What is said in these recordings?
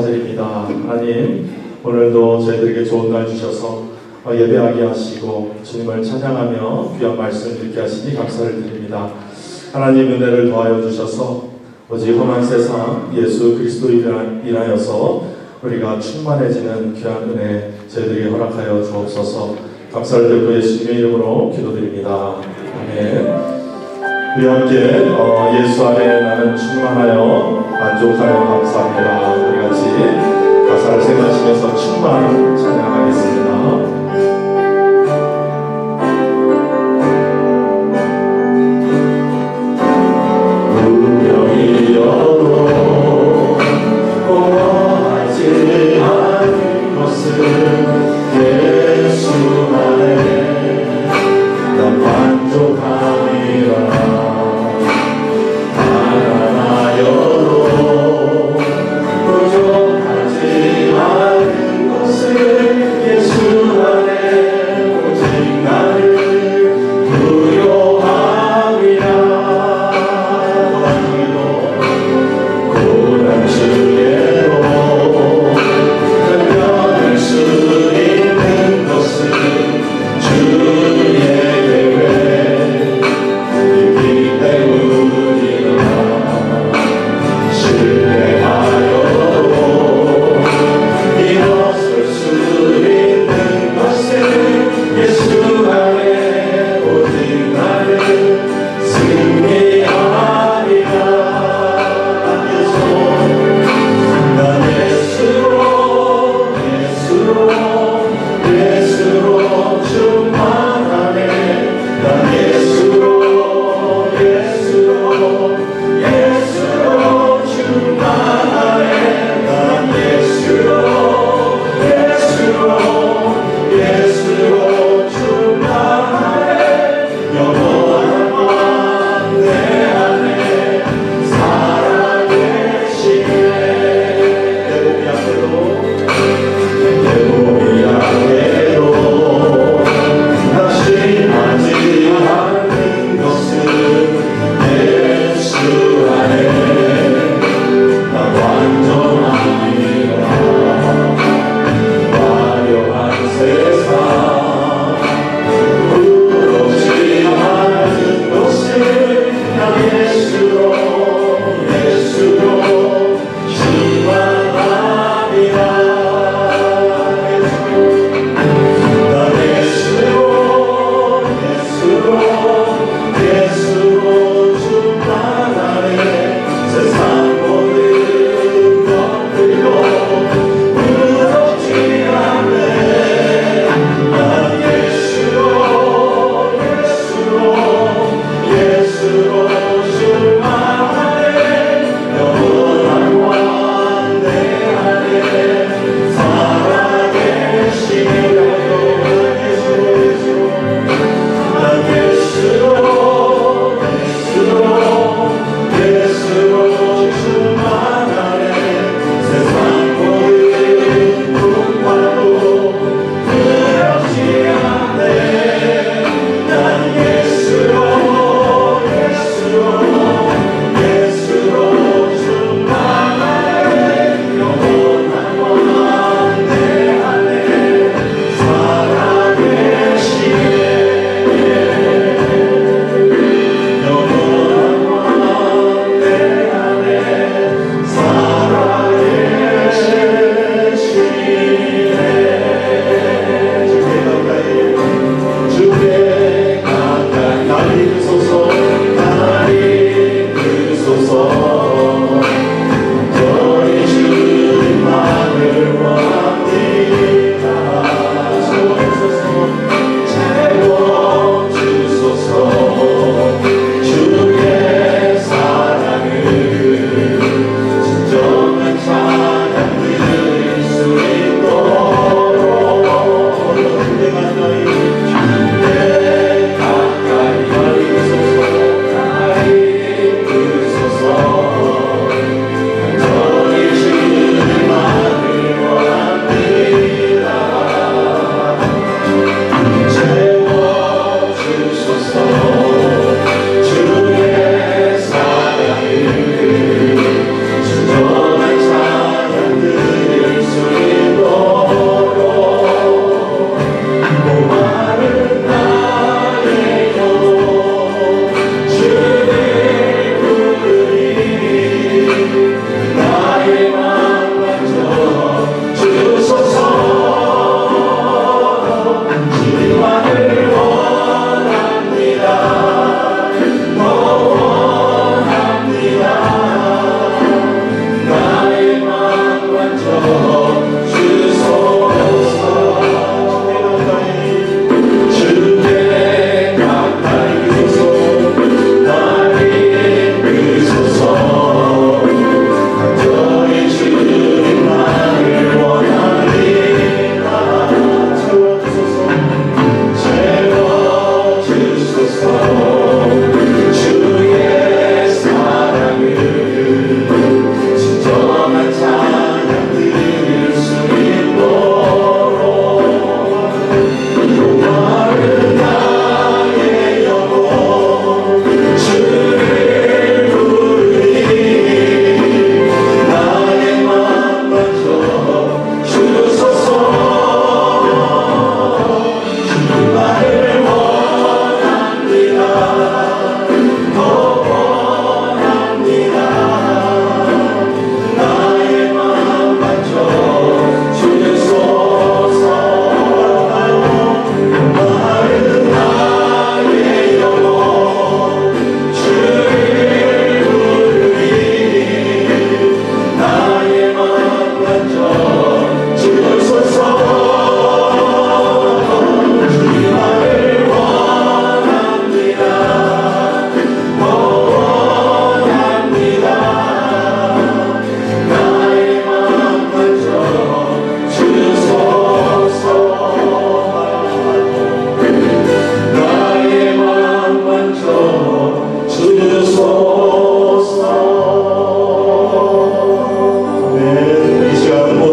감사드립니다. 하나님, 오늘도 저희들에게 좋은 날 주셔서 예배하게 하시고 주님을 찬양하며 귀한 말씀 듣게 하시니 감사를 드립니다. 하나님 은혜를 더하여 주셔서 오직 험한 세상 예수 그리스도를 인하여서 우리가 충만해지는 귀한 은혜 저희들에게 허락하여 주옵소서. 감사를 드리고 예수님의 이름으로 기도드립니다. 아멘. 우리 함께 예수 안에 나는 충만하여 만족하여 감사합니다. 우리 같이 가사를 생각하시면서 충만 찬양하겠습니다. 주께로 변변할 수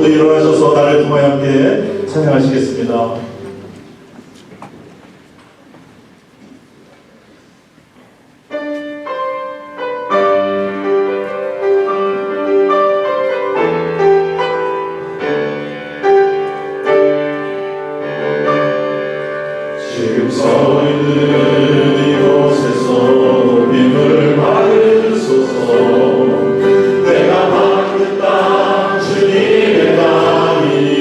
모두 일어나셔서 나를 통하여 함께 찬양하시겠습니다. 지금 서 있는 이곳에서 높임을 받으소서. 내가 받은 땅 주님의 땅이니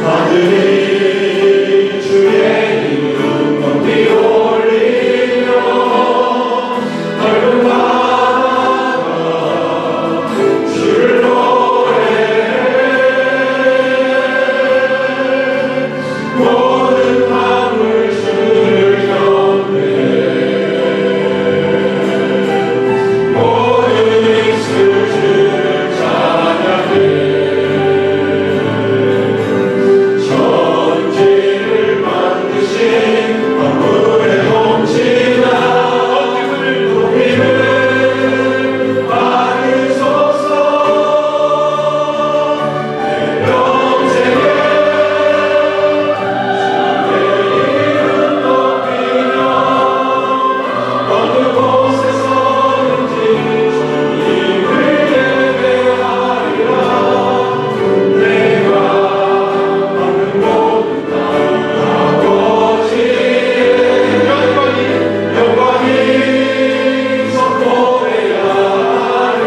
하늘이 주의 이름 높이 올리며 넓은 바다가 주를 모든 만물 주를 경배 모든 입술 주를 찬양해 천지를 만드신 만물의 통치자 높임을 받으소서. 내 평생에 어느 곳에서든지 주님을 예배하리라. 내가 받는 모든 땅 아버지의 영광이 선포해야 하리.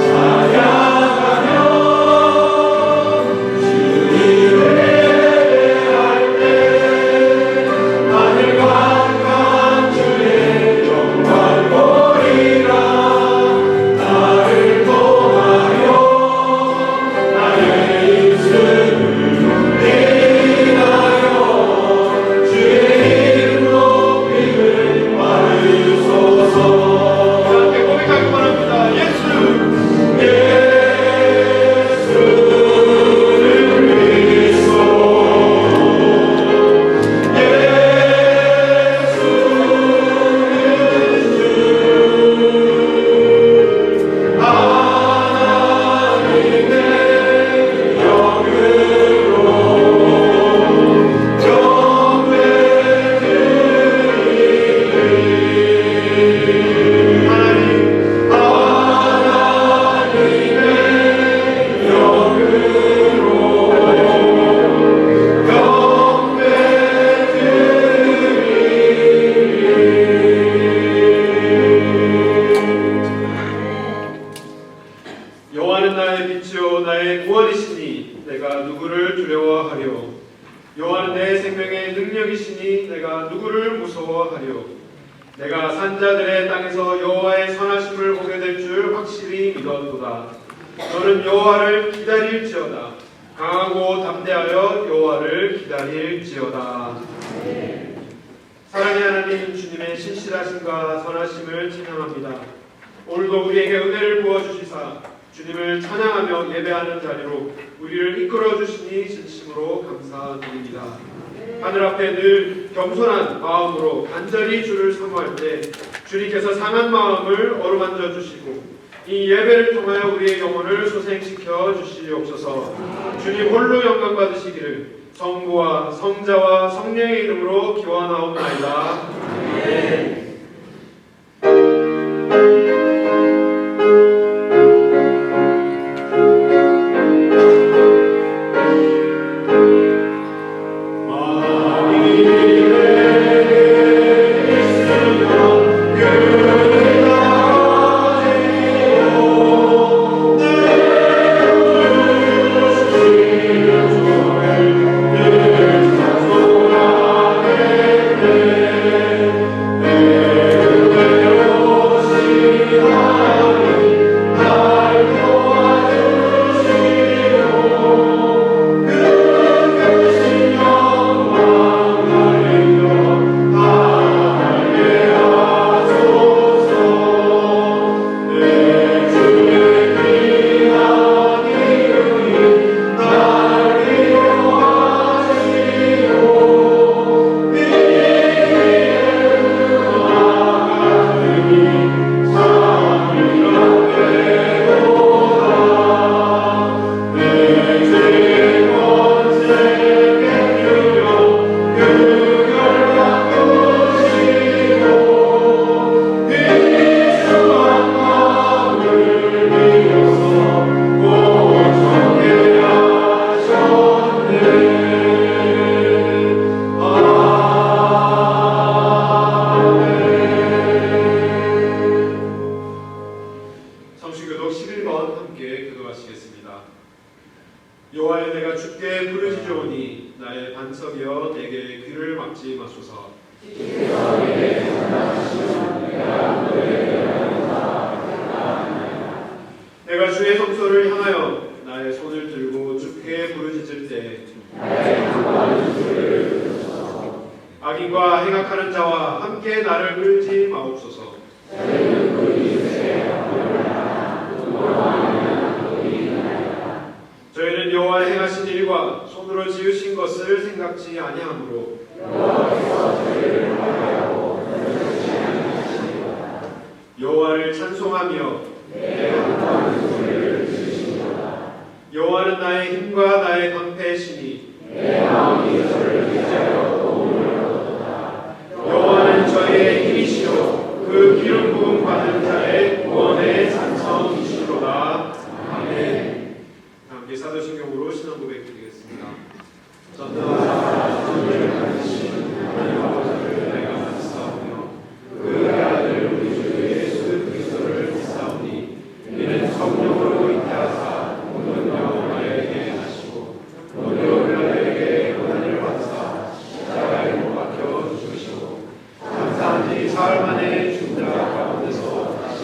찬양하며 주님을 예배할 때 하늘과 주의 영광 보리라. 나를 통하여 나의 입술을 인하여 주의 이름 높임을 받으소서. 함께 고백하기 바랍니다. 예수를 믿소. 여호와는 나의 빛이요 나의 구원이시니 내가 누구를 두려워하리요. 여호와는 내 생명의 능력이시니 내가 누구를 무서워하리요. 내가 산자들의 땅에서 여호와의 선하심을 보게 될 줄 확실히 믿었도다. 너는 여호와를 기다릴지어다. 강하고 담대하여 여호와를 기다릴지어다. 사랑의 하나님, 주님의 신실하심과 선하심을 찬양합니다. 오늘도 우리에게 은혜를 부어주시사 주님을 찬양하며 예배하는 자리로 우리를 이끌어 주시니 진심으로 감사드립니다. 하늘 앞에 늘 겸손한 마음으로 간절히 주를 사모할 때 주님께서 상한 마음을 어루만져 주시고 이 예배를 통하여 우리의 영혼을 소생시켜 주시옵소서. 주님 홀로 영광 받으시기를 성부와 성자와 성령의 이름으로 기원하옵나이다. 아멘. 성수교독 11번 함께 교독하시겠습니다. 여호와여 내가 주께 부르짖으오니 나의 반석이여 내게 귀를 막지 마소서. 내가 주의 성소를 향하여 나의 손을 들고 주께 부르짖을 때 악인과 행악하는 자와 함께 나를 끌지 마옵소서. 저희는 여호와 행하신 일과 손으로 지으신 것을 생각지 아니하므로 여호와를 찬송하며 여호와는 나의 힘과 나의 방패시니 여호와는 저희의 힘이시요 그 기름 부음 받은 자의 구원의 산성이시로다. 아멘. 함께 사도신경으로 신앙 고백 드리겠습니다. 전능하사 주를 가지신 하나님 아버지를 내가 믿사오며 그 아들 우리 주 예수 그리스도를 믿사오니 이는 성령으로 잉태하사 모든 영혼에게 하시고 모든 우리에게 고난을 받사 십자가에 못 박혀 죽으시고 감사한지 사흘 만에 죽은 자 가운데서 다시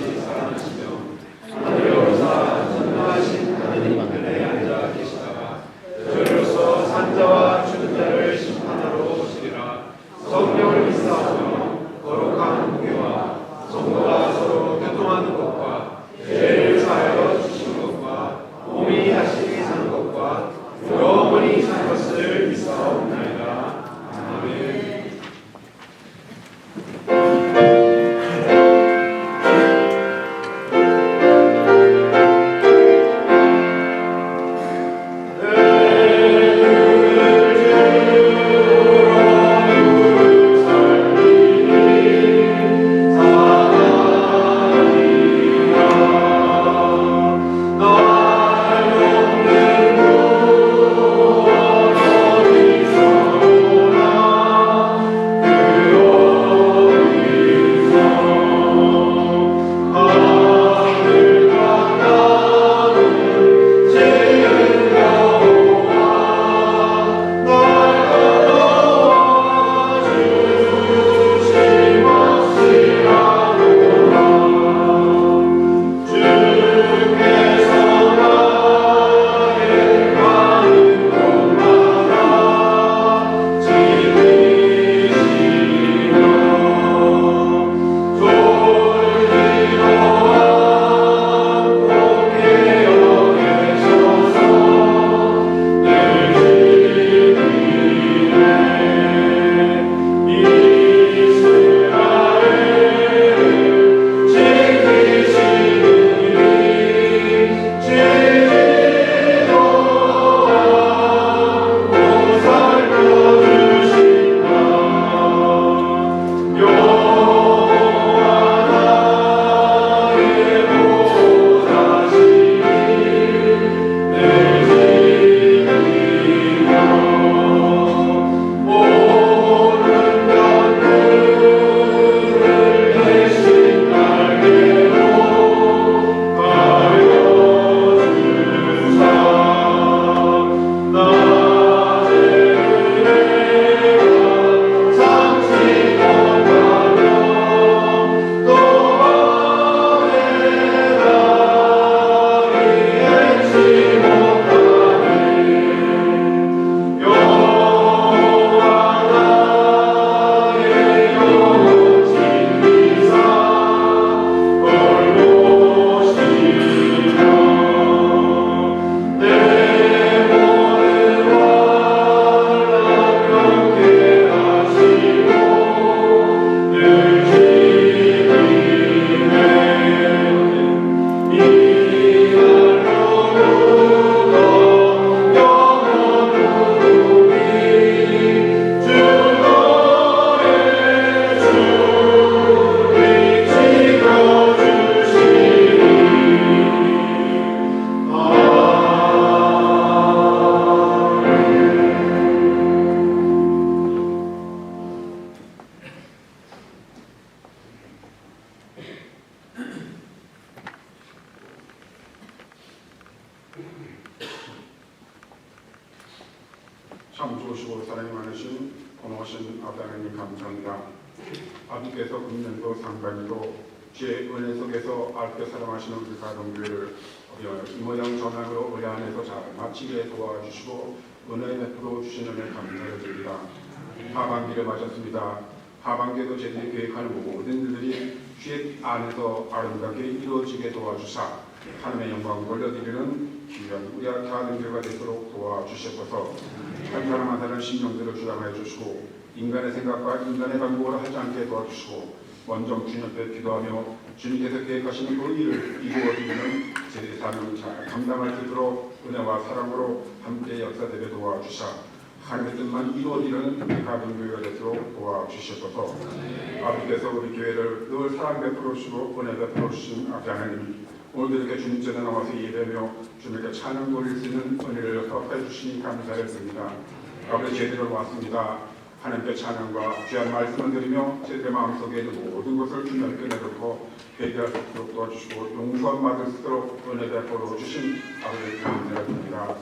참 좋으시고 사랑이 많으신 고마우신 아버지 하나님 감사합니다. 아버지께서 금년도 상반기도 주의 은혜 속에서 아버지께 사랑하시는 우리 가정교회를 이 모양 전환으로 은혜 안에서 잘 마치게 도와주시고 은혜 베풀어 주시는 은혜 감사를 드립니다. 하반기를 맞았습니다. 하반기에도 저희들이 계획하는 모든 일들이 주의 안에서 아름답게 이루어지게 도와주사 하나님의 영광 돌려드리는 귀한 우리 가정교회가 되도록 도와주시옵소서. 한 사람 한 사람 심령대로 주장하여 주시고 인간의 생각과 인간의 방법으로 하지 않게 도와주시고 먼저 주님 앞에 기도하며 주님께서 계획하시는 그 일을 이루어드리는 저희의 사명을 잘 감당할 수 있도록 은혜와 사랑으로 함께 역사되게 도와주사 하나님의 뜻만 이루어지는 우리 가정교회가 되도록 도와주시옵소서. 아버지께서 우리 교회를 늘 사랑 베풀어 주시고 은혜 베풀어 주신 아버지 하나님, 오늘도 이렇게 주님 전에 나와서 예배하며 주님께 찬양 돌릴 수 있는 은혜를 허락해 주시니 감사를 드립니다. 아버지 제대로 왔습니다. 하나님께 찬양과 귀한 말씀을 드리며 제들의 마음속에 있는 모든 것을 주님께 내놓고 회개할 수 있도록 도와주시고 용서함 받을 수 있도록 은혜 베풀어 주신 아버지 감사를 드립니다.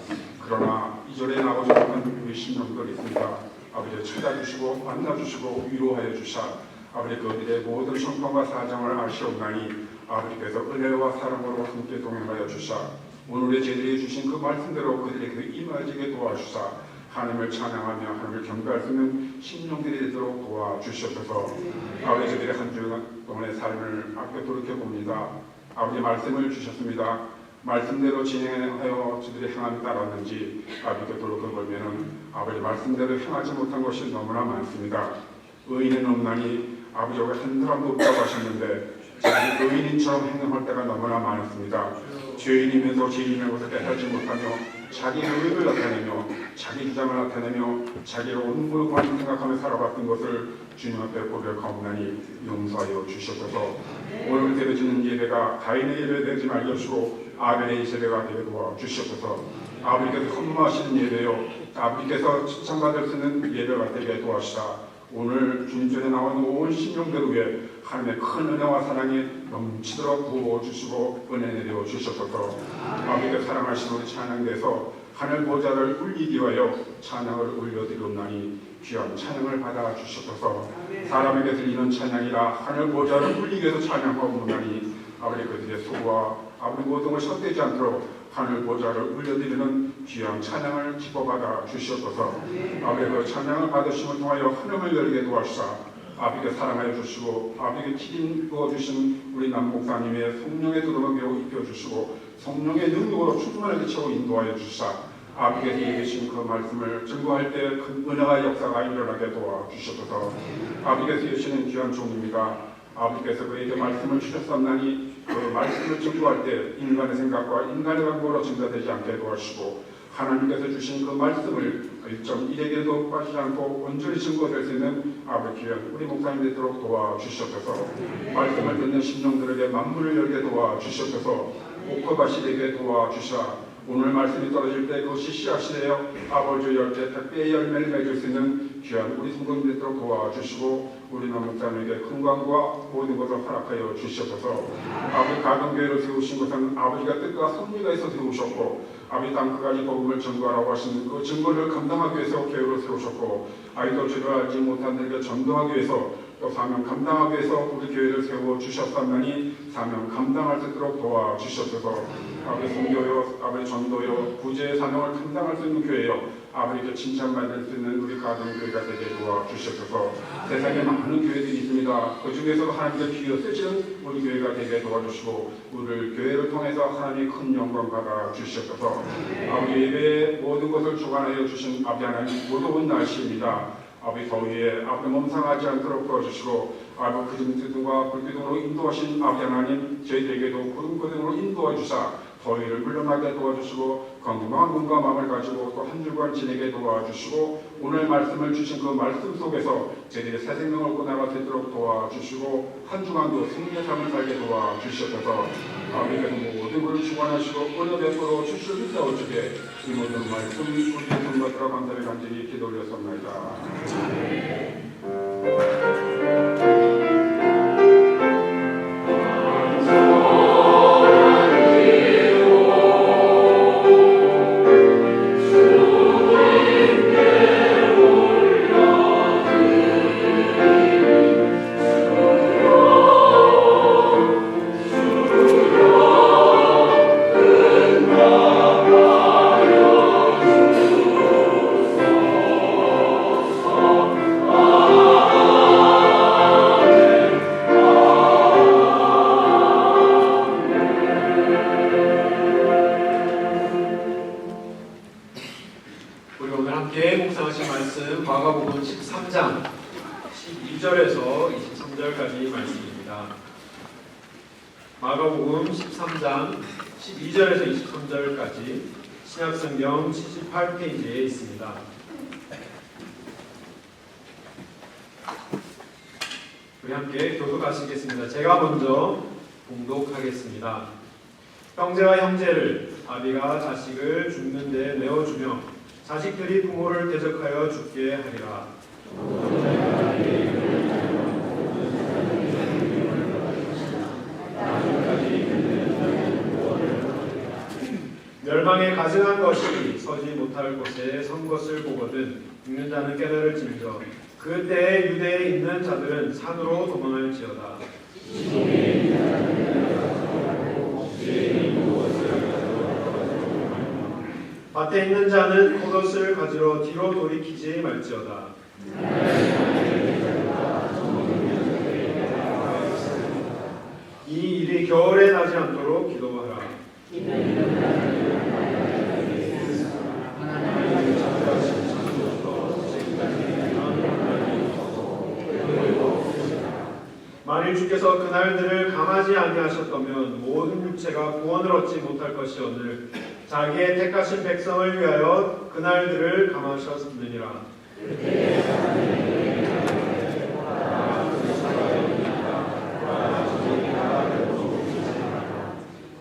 그러나 이전에 나오지 못한 우리 심령들 있습니다. 아버지 찾아주시고 만나주시고 위로하여 주사 아버지 그들의 모든 형편과 사정을 아시옵나니 아버지께서 은혜와 사랑으로 함께 동행하여 주사 오늘의 제들이 주신 그 말씀대로 그들에게 임하지게 도와주사 하나님을 찬양하며 하나님을 경배할 수 있는 심령들이 되도록 도와주시옵소서. 아버지 저들의 한 주 동안의 삶을 앞에 돌이켜봅니다. 아버지 말씀을 주셨습니다. 말씀대로 진행하여 저들이 행함이 따랐는지 아버지께 돌이켜보면 아버지 말씀대로 행하지 못한 것이 너무나 많습니다. 의인은 없나니 아버지가 한 사람도 없다고 하셨는데 저들이 의인인처럼 행동할 때가 너무나 많습니다. 죄인이면서 죄인의 것을 깨닫지 못하며 자기 의를 나타내며 자기 주장을 나타내며 자기가 옳은 것만 생각하며 살아왔던 것을 주님 앞에 고백하옵나니 용서하여 주시옵소서. 오늘 드려지는 예배가 가인의 예배 되지 말게 하시고 아벨의 예배가 되게 도와주시옵소서. 아버지께서 선무하시는 예배요 아버지께서 칭찬받을 수 있는 예배가 되게 도와주시다. 오늘 주님 전에 나오는 온 심령들 위에 하나님의 큰 은혜와 사랑이 넘치도록 부어주시고 은혜 내려 주시옵소서. 아버지께 사랑하시는 우리 찬양대에서 하늘 보좌를 울리기 위하여 찬양을 올려드리옵나니 귀한 찬양을 받아 주시옵소서. 사람에게 들리는 찬양이라 하늘 보좌를 울리기 위해서 찬양하옵나니 아버지 그들의 수고와 아버지 모든 것이 헛되지 않도록 하늘 보좌를 울려드리는 귀한 찬양을 기뻐받아 주시옵소서. 아버지 그 찬양을 받으심을 통하여 하늘을 열게 도와주사 아버지께 사랑하여 주시고 아버지께 기름 부어주신 우리 남목사님의 성령의 두루마기로 입혀주시고 성령의 능력으로 충만하게 채워 인도하여 주시사 아버지께서 얘기하신 그 말씀을 증거할 때 큰 은혜와 역사가 일어나게 도와주시옵소서. 아버지께서 얘기하시는 귀한 종입니다. 아버지께서 그에게 말씀을 주셨었나니 그 말씀을 증거할 때 인간의 생각과 인간의 방법으로 증거되지 않게 도와주시고 하나님께서 주신 그 말씀을 1.1에게도 빠지지 않고 온전히 증거될 수 있는 아버지 귀한 우리 목사님 되도록 도와주시옵소서. 말씀을 듣는 심령들에게 만문을 열게 도와주시옵소서. 옥토밭이 되게 도와주시옵소서. 오늘 말씀이 떨어질 때 그것이 씨앗이 되어 아버지 열대 택배의 열매를 맺을 수 있는 귀한 우리 성도님 되도록 도와주시고 우리 남목사님에게 건강과 모든 것을 허락하여 주시옵소서. 아버지 가정교회를 세우신 것은 아버지가 뜻과 섭리가 있어 세우셨고 아버지 땅 끝까지 복음을 전도하라고 하신 그 증거를 감당하기 위해서 교회를 세우셨고 아이도 죄를 알지 못한 자에게 전도하기 위해서 또 사명 감당하기 위해서 우리 교회를 세워주셨사오니 사명 감당할 수 있도록 도와주시옵소서. 아버지 선교요, 아버지 전도요, 구제의 사명을 감당할 수 있는 교회요, 아버지께 칭찬받을 수 있는 우리 가정교회가 되게 도와주시옵소서. 세상에 많은 교회들이 있습니다. 그 중에서도 하나님께 기여 쓰시는 우리 교회가 되게 도와주시고 우리를 교회를 통해서 하나님의 큰 영광 받아 주시옵소서. 아버지 예배의 모든 것을 주관하여 주신 아버지 하나님 무더운 날씨입니다. 아버지 더위에 아버지 몸 상하지 않도록 도와주시고 아버지 구름 불기둥으로 인도하신 아버지 하나님 저희들에게도 구름기둥으로 인도해 주사 더위를 물러나게 도와주시고 건강한 몸과 마음을 가지고 또 한 주간 지내게 도와주시고 오늘 말씀을 주신 그 말씀 속에서 저희들의 새 생명을 얻고 나갈 수 있도록 도와주시고 한 주간도 승리의 삶을 살게 도와주시옵소서. 아버지께서 모든 것을 주관하시고 은혜 베풀어 주실 있사오 주게 이 모든 말씀 우리의 손맛으로 감사를 간절히 기도 올렸습니다. 주님께 말씀 마가복음 13장 12절에서 23절까지 말씀입니다. 마가복음 13장 12절에서 23절까지 신약성경 78페이지에 있습니다. 우리 함께 교독하시겠습니다. 제가 먼저 봉독하겠습니다. 형제와 형제를, 아비가 자식을 죽는 데 내어주며 자식들이 부모를 대적하여 죽게 하리라. 멸망에 가증한 것이 서지 못할 곳에 선 것을 보거든 죽는 자는 깨달을지니라. 그때에 유대에 있는 자들은 산으로 도망할지어다. 밭에 있는 자는 겉옷을 가지러 뒤로 돌이키지 말지어다. 이 일이 겨울에 나지 않도록 기도하라. 만일 주께서 그날들을 감하지 아니하셨다면 모든 육체가 구원을 얻지 못할 것이오늘 자기의 택하신 백성을 위하여 그날들을 감하셨느니라.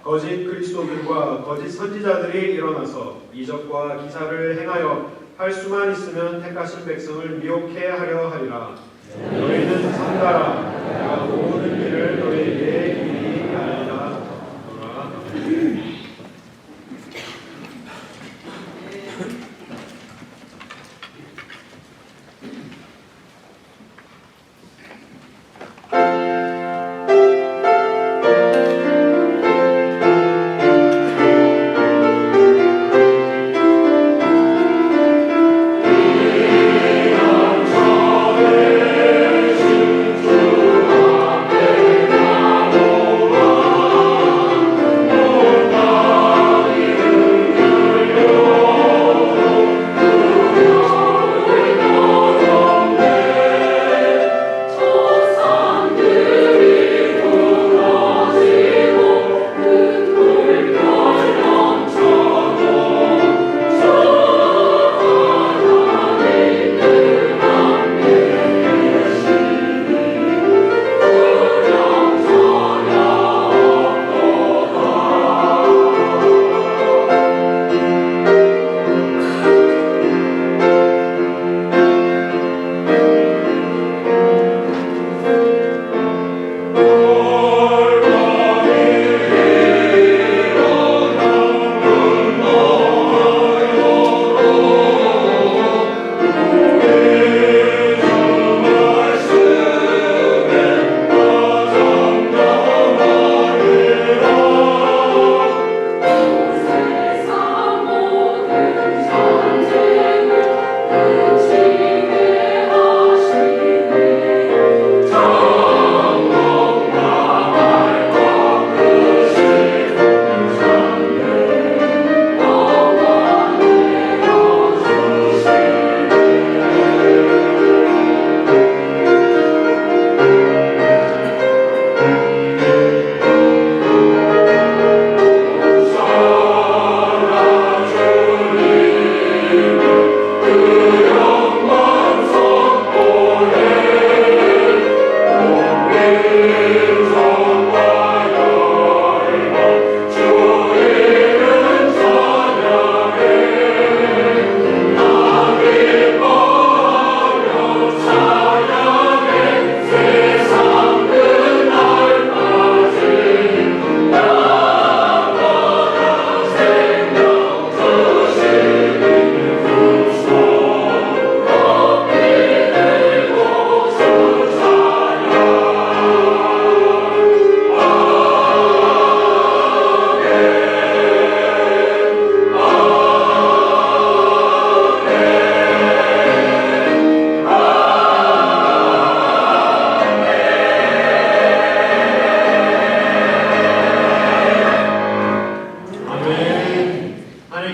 거짓 그리스도들과 거짓 선지자들이 일어나서 이적과 기사를 행하여 할 수만 있으면 택하신 백성을 미혹해 하려 하리라. 너희는 삼가라. 내가 모든 일을 너희에게 미리 알리라.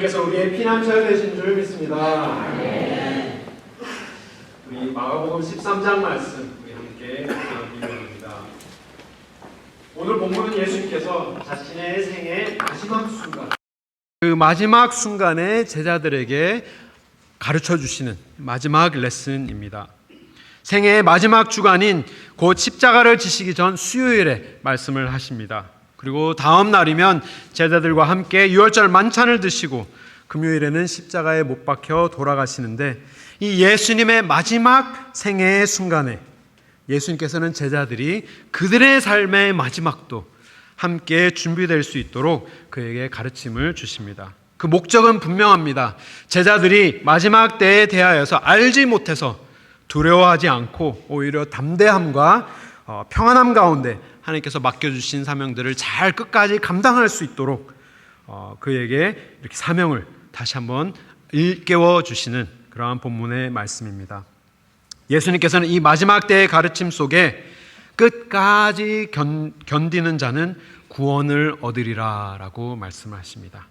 하나님께서 우리의 피난처 되신 줄 믿습니다. 마가복음 13장 말씀 우리 함께 나누기 원합니다. 오늘 본문은 예수님께서 자신의 생애 마지막 순간, 그 마지막 순간에 제자들에게 가르쳐 주시는 마지막 레슨입니다. 생애의 마지막 주간인 곧 십자가를 지시기 전 수요일에 말씀을 하십니다. 그리고 다음 날이면 제자들과 함께 유월절 만찬을 드시고 금요일에는 십자가에 못 박혀 돌아가시는데, 이 예수님의 마지막 생애의 순간에 예수님께서는 제자들이 그들의 삶의 마지막도 함께 준비될 수 있도록 그에게 가르침을 주십니다. 그 목적은 분명합니다. 제자들이 마지막 때에 대하여서 알지 못해서 두려워하지 않고 오히려 담대함과 평안함 가운데 하나님께서 맡겨주신 사명들을 잘 끝까지 감당할 수 있도록 그에게 이렇게 사명을 다시 한번 일깨워 주시는 그러한 본문의 말씀입니다. 예수님께서는 이 마지막 때의 가르침 속에 끝까지 견디는 자는 구원을 얻으리라 라고 말씀하십니다.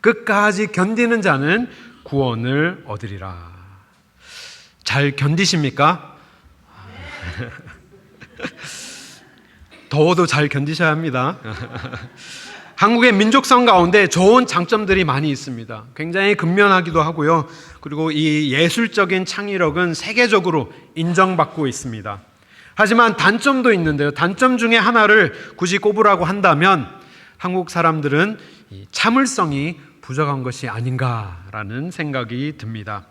끝까지 견디는 자는 구원을 얻으리라. 잘 견디십니까? 더워도 잘 견디셔야 합니다. 한국의 민족성 가운데 좋은 장점들이 많이 있습니다. 굉장히 근면하기도 하고요. 그리고 이 예술적인 창의력은 세계적으로 인정받고 있습니다. 하지만 단점도 있는데요. 단점 중에 하나를 굳이 꼽으라고 한다면 한국 사람들은 이 참을성이 부족한 것이 아닌가라는 생각이 듭니다.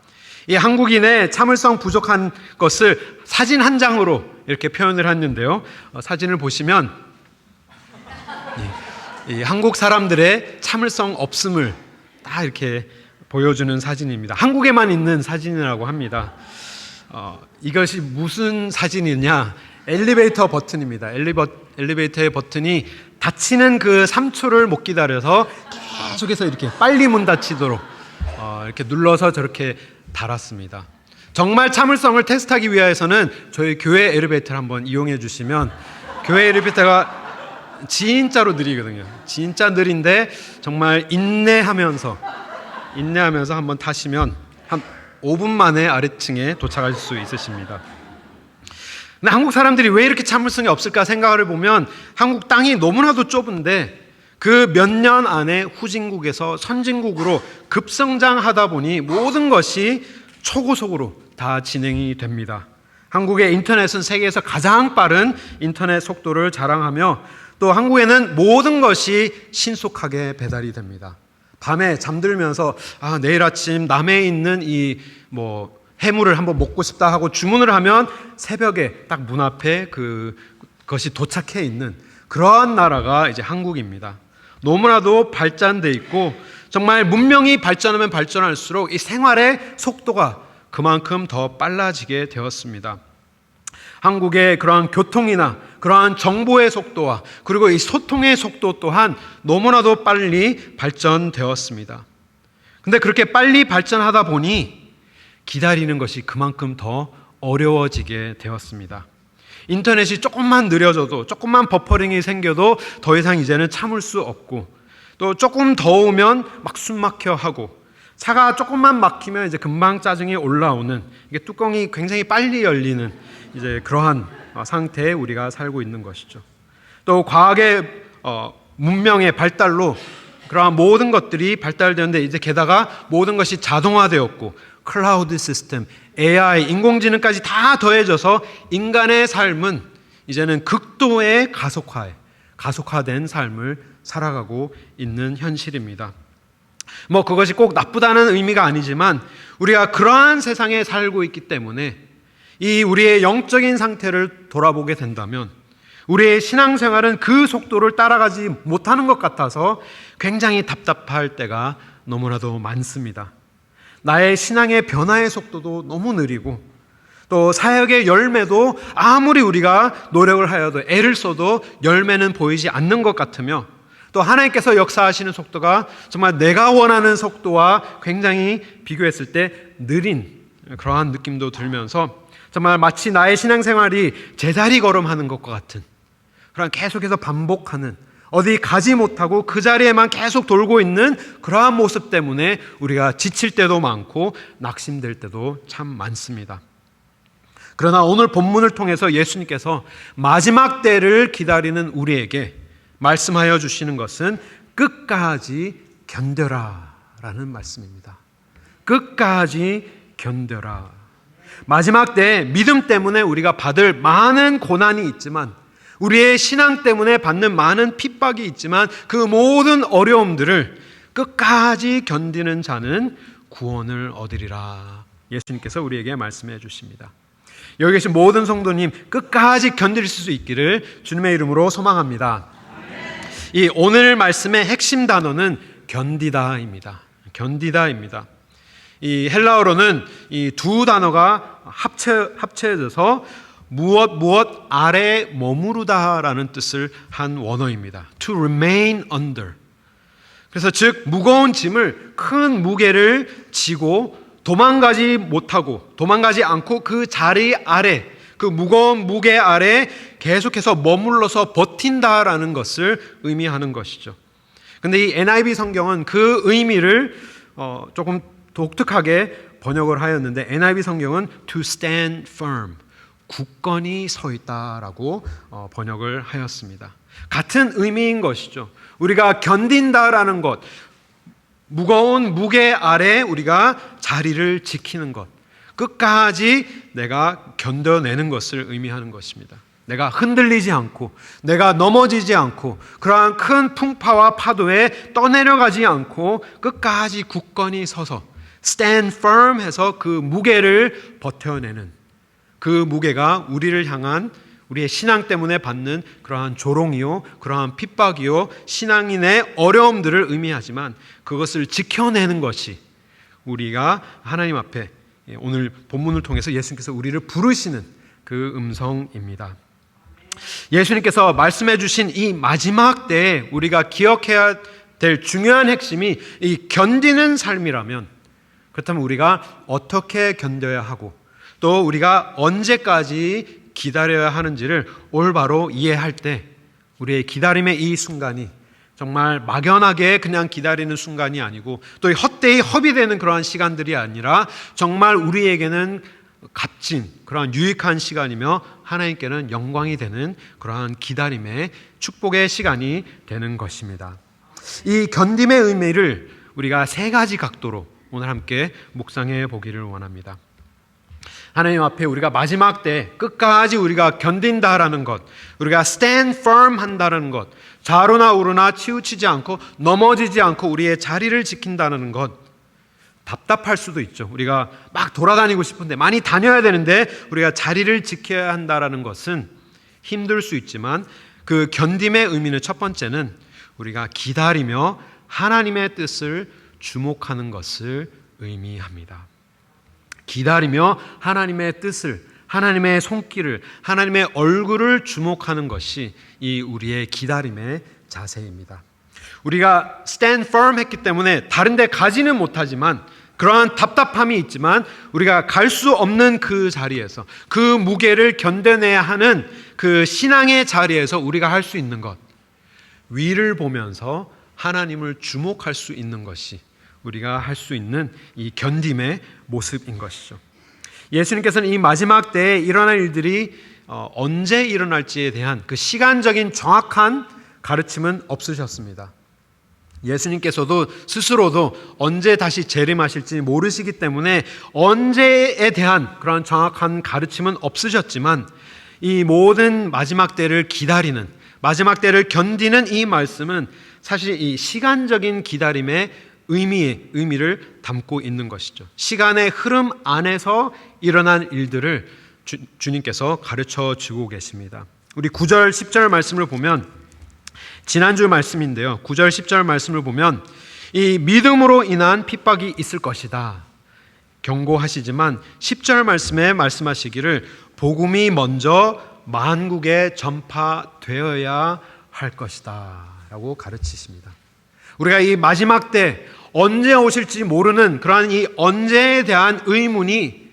이 한국인의 참을성 부족한 것을 사진 한 장으로 이렇게 표현을 했는데요. 사진을 보시면 이 한국 사람들의 참을성 없음을 딱 이렇게 보여주는 사진입니다. 한국에만 있는 사진이라고 합니다. 이것이 무슨 사진이냐? 엘리베이터 버튼입니다. 엘리베이터의 버튼이 닫히는 그 3초를 못 기다려서 계속해서 이렇게 빨리 문 닫히도록 이렇게 눌러서 저렇게 달았습니다. 정말 참을성을 테스트하기 위해서는 저희 교회 엘리베이터를 한번 이용해 주시면, 교회 엘리베이터가 진짜로 느리거든요. 진짜 느린데 정말 인내하면서 한번 타시면 한 5분 만에 아래층에 도착하실 수 있으십니다. 근데 한국 사람들이 왜 이렇게 참을성이 없을까 생각을 해보면, 한국 땅이 너무나도 좁은데 그 몇 년 안에 후진국에서 선진국으로 급성장하다 보니 모든 것이 초고속으로 다 진행이 됩니다. 한국의 인터넷은 세계에서 가장 빠른 인터넷 속도를 자랑하며, 또 한국에는 모든 것이 신속하게 배달이 됩니다. 밤에 잠들면서 내일 아침 남해에 있는 이 해물을 한번 먹고 싶다 하고 주문을 하면 새벽에 딱 문 앞에 그것이 도착해 있는 그러한 나라가 이제 한국입니다. 너무나도 발전돼 있고, 정말 문명이 발전하면 발전할수록 이 생활의 속도가 그만큼 더 빨라지게 되었습니다. 한국의 그러한 교통이나 그러한 정보의 속도와 그리고 이 소통의 속도 또한 너무나도 빨리 발전되었습니다. 근데 그렇게 빨리 발전하다 보니 기다리는 것이 그만큼 더 어려워지게 되었습니다. 인터넷이 조금만 느려져도, 조금만 버퍼링이 생겨도 더 이상 이제는 참을 수 없고, 또 조금 더우면 막 숨막혀 하고, 차가 조금만 막히면 이제 금방 짜증이 올라오는, 이게 뚜껑이 굉장히 빨리 열리는 이제 그러한 상태에 우리가 살고 있는 것이죠. 또 과학의 문명의 발달로 그러한 모든 것들이 발달되었는데, 이제 게다가 모든 것이 자동화되었고 클라우드 시스템, AI, 인공지능까지 다 더해져서 인간의 삶은 이제는 극도의 가속화된 삶을 살아가고 있는 현실입니다. 그것이 꼭 나쁘다는 의미가 아니지만 우리가 그러한 세상에 살고 있기 때문에 이 우리의 영적인 상태를 돌아보게 된다면 우리의 신앙생활은 그 속도를 따라가지 못하는 것 같아서 굉장히 답답할 때가 너무나도 많습니다. 나의 신앙의 변화의 속도도 너무 느리고, 또 사역의 열매도 아무리 우리가 노력을 하여도 애를 써도 열매는 보이지 않는 것 같으며, 또 하나님께서 역사하시는 속도가 정말 내가 원하는 속도와 굉장히 비교했을 때 느린 그러한 느낌도 들면서 정말 마치 나의 신앙생활이 제자리 걸음하는 것과 같은, 그런 계속해서 반복하는, 어디 가지 못하고 그 자리에만 계속 돌고 있는 그러한 모습 때문에 우리가 지칠 때도 많고 낙심될 때도 참 많습니다. 그러나 오늘 본문을 통해서 예수님께서 마지막 때를 기다리는 우리에게 말씀하여 주시는 것은 끝까지 견뎌라 라는 말씀입니다. 끝까지 견뎌라. 마지막 때 믿음 때문에 우리가 받을 많은 고난이 있지만, 우리의 신앙 때문에 받는 많은 핍박이 있지만, 그 모든 어려움들을 끝까지 견디는 자는 구원을 얻으리라. 예수님께서 우리에게 말씀해 주십니다. 여기 계신 모든 성도님, 끝까지 견딜 수 있기를 주님의 이름으로 소망합니다. 이 오늘 말씀의 핵심 단어는 견디다입니다. 견디다입니다. 이 헬라어로는 이 두 단어가 합쳐져서 무엇 아래 머무르다라는 뜻을 한 원어입니다. To remain under. 그래서 즉 무거운 짐을, 큰 무게를 지고 도망가지 못하고, 도망가지 않고 그 자리 아래, 그 무거운 무게 아래 계속해서 머물러서 버틴다라는 것을 의미하는 것이죠. 근데 이 NIV 성경은 그 의미를 조금 독특하게 번역을 하였는데, NIV 성경은 to stand firm, 굳건히 서 있다라고 번역을 하였습니다. 같은 의미인 것이죠. 우리가 견딘다라는 것, 무거운 무게 아래 우리가 자리를 지키는 것, 끝까지 내가 견뎌내는 것을 의미하는 것입니다. 내가 흔들리지 않고, 내가 넘어지지 않고, 그러한 큰 풍파와 파도에 떠내려가지 않고 끝까지 굳건히 서서 stand firm 해서 그 무게를 버텨내는, 그 무게가 우리를 향한, 우리의 신앙 때문에 받는 그러한 조롱이요, 그러한 핍박이요, 신앙인의 어려움들을 의미하지만 그것을 지켜내는 것이 우리가 하나님 앞에 오늘 본문을 통해서 예수님께서 우리를 부르시는 그 음성입니다. 예수님께서 말씀해 주신 이 마지막 때에 우리가 기억해야 될 중요한 핵심이 이 견디는 삶이라면, 그렇다면 우리가 어떻게 견뎌야 하고 또 우리가 언제까지 기다려야 하는지를 올바로 이해할 때, 우리의 기다림의 이 순간이 정말 막연하게 그냥 기다리는 순간이 아니고, 또 헛되이 허비되는 그러한 시간들이 아니라 정말 우리에게는 값진 그러한 유익한 시간이며 하나님께는 영광이 되는 그러한 기다림의 축복의 시간이 되는 것입니다. 이 견딤의 의미를 우리가 세 가지 각도로 오늘 함께 묵상해 보기를 원합니다. 하나님 앞에 우리가 마지막 때 끝까지 우리가 견딘다라는 것, 우리가 stand firm 한다는 것, 좌로나 우로나 치우치지 않고 넘어지지 않고 우리의 자리를 지킨다는 것, 답답할 수도 있죠. 우리가 막 돌아다니고 싶은데, 많이 다녀야 되는데 우리가 자리를 지켜야 한다라는 것은 힘들 수 있지만, 그 견딤의 의미는 첫 번째는 우리가 기다리며 하나님의 뜻을 주목하는 것을 의미합니다. 기다리며 하나님의 뜻을, 하나님의 손길을, 하나님의 얼굴을 주목하는 것이 이 우리의 기다림의 자세입니다. 우리가 stand firm 했기 때문에 다른 데 가지는 못하지만, 그러한 답답함이 있지만 우리가 갈 수 없는 그 자리에서, 그 무게를 견뎌내야 하는 그 신앙의 자리에서 우리가 할 수 있는 것, 위를 보면서 하나님을 주목할 수 있는 것이 우리가 할 수 있는 이 견딤의 모습인 것이죠. 예수님께서는 이 마지막 때에 일어날 일들이 언제 일어날지에 대한 그 시간적인 정확한 가르침은 없으셨습니다. 예수님께서도 스스로도 언제 다시 재림하실지 모르시기 때문에 언제에 대한 그런 정확한 가르침은 없으셨지만, 이 모든 마지막 때를 기다리는, 마지막 때를 견디는 이 말씀은 사실 이 시간적인 기다림의 의미를 담고 있는 것이죠. 시간의 흐름 안에서 일어난 일들을 주님께서 가르쳐 주고 계십니다. 우리 9절 10절 말씀을 보면, 지난주 말씀인데요, 9절 10절 말씀을 보면 이 믿음으로 인한 핍박이 있을 것이다 경고하시지만, 10절 말씀에 말씀하시기를 복음이 먼저 만국에 전파되어야 할 것이다 라고 가르치십니다. 우리가 이 마지막 때 언제 오실지 모르는 그러한 이 언제에 대한 의문이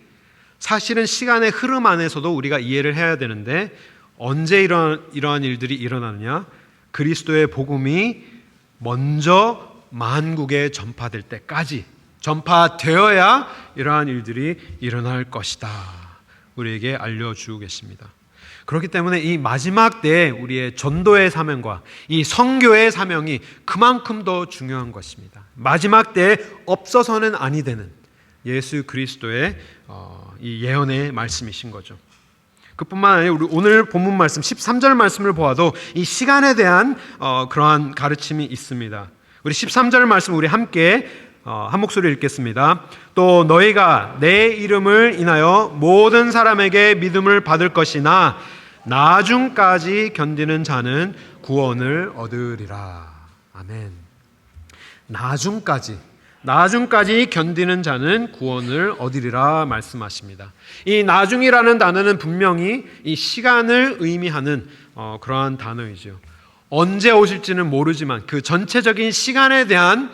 사실은 시간의 흐름 안에서도 우리가 이해를 해야 되는데, 언제 이러한 일들이 일어나느냐? 그리스도의 복음이 먼저 만국에 전파될 때까지 전파되어야 이러한 일들이 일어날 것이다. 우리에게 알려주고 계십니다. 그렇기 때문에 이 마지막 때에 우리의 전도의 사명과 이 선교의 사명이 그만큼 더 중요한 것입니다. 마지막 때에 없어서는 아니 되는 예수 그리스도의 이 예언의 말씀이신 거죠. 그뿐만 아니라 우리 오늘 본문 말씀 13절 말씀을 보아도 이 시간에 대한 그러한 가르침이 있습니다. 우리 13절 말씀 우리 함께 한 목소리 읽겠습니다. 또 너희가 내 이름을 인하여 모든 사람에게 믿음을 받을 것이나 나중까지 견디는 자는 구원을 얻으리라. 아멘. 나중까지 견디는 자는 구원을 얻으리라 말씀하십니다. 이 나중이라는 단어는 분명히 이 시간을 의미하는 그러한 단어이죠. 언제 오실지는 모르지만 그 전체적인 시간에 대한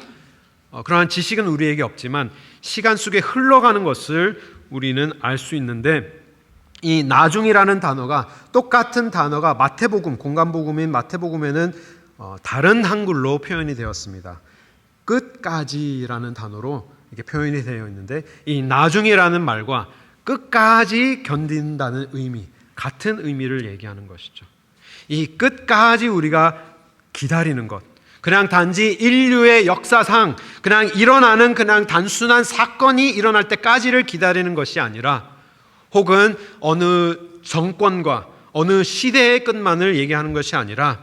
그러한 지식은 우리에게 없지만 시간 속에 흘러가는 것을 우리는 알 수 있는데, 이 나중이라는 단어가 똑같은 단어가 마태복음, 공간복음인 마태복음에는 다른 한글로 표현이 되었습니다. 끝까지라는 단어로 이렇게 표현이 되어 있는데, 이 나중이라는 말과 끝까지 견딘다는 의미, 같은 의미를 얘기하는 것이죠. 이 끝까지 우리가 기다리는 것, 그냥 단지 인류의 역사상 그냥 일어나는 그냥 단순한 사건이 일어날 때까지를 기다리는 것이 아니라, 혹은 어느 정권과 어느 시대의 끝만을 얘기하는 것이 아니라,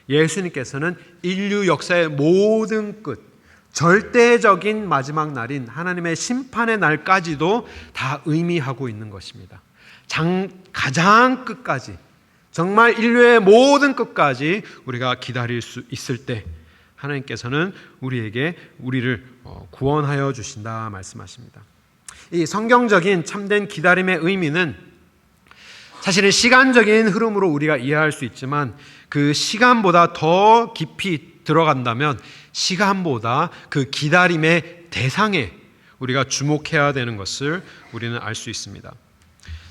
예수님께서는 인류 역사의 모든 끝, 절대적인 마지막 날인 하나님의 심판의 날까지도 다 의미하고 있는 것입니다. 가장 끝까지, 정말 인류의 모든 끝까지 우리가 기다릴 수 있을 때 하나님께서는 우리를 구원하여 주신다 말씀하십니다. 이 성경적인 참된 기다림의 의미는 사실은 시간적인 흐름으로 우리가 이해할 수 있지만, 그 시간보다 더 깊이 들어간다면 시간보다 그 기다림의 대상에 우리가 주목해야 되는 것을 우리는 알 수 있습니다.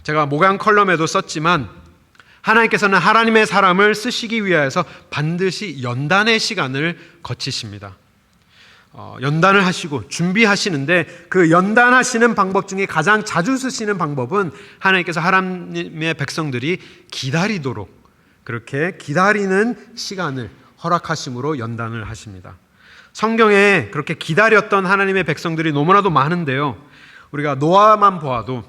제가 목양 컬럼에도 썼지만, 하나님께서는 하나님의 사람을 쓰시기 위하여서 반드시 연단의 시간을 거치십니다. 연단을 하시고 준비하시는데, 그 연단하시는 방법 중에 가장 자주 쓰시는 방법은 하나님께서 하나님의 백성들이 기다리도록, 그렇게 기다리는 시간을 허락하심으로 연단을 하십니다. 성경에 그렇게 기다렸던 하나님의 백성들이 너무나도 많은데요, 우리가 노아만 보아도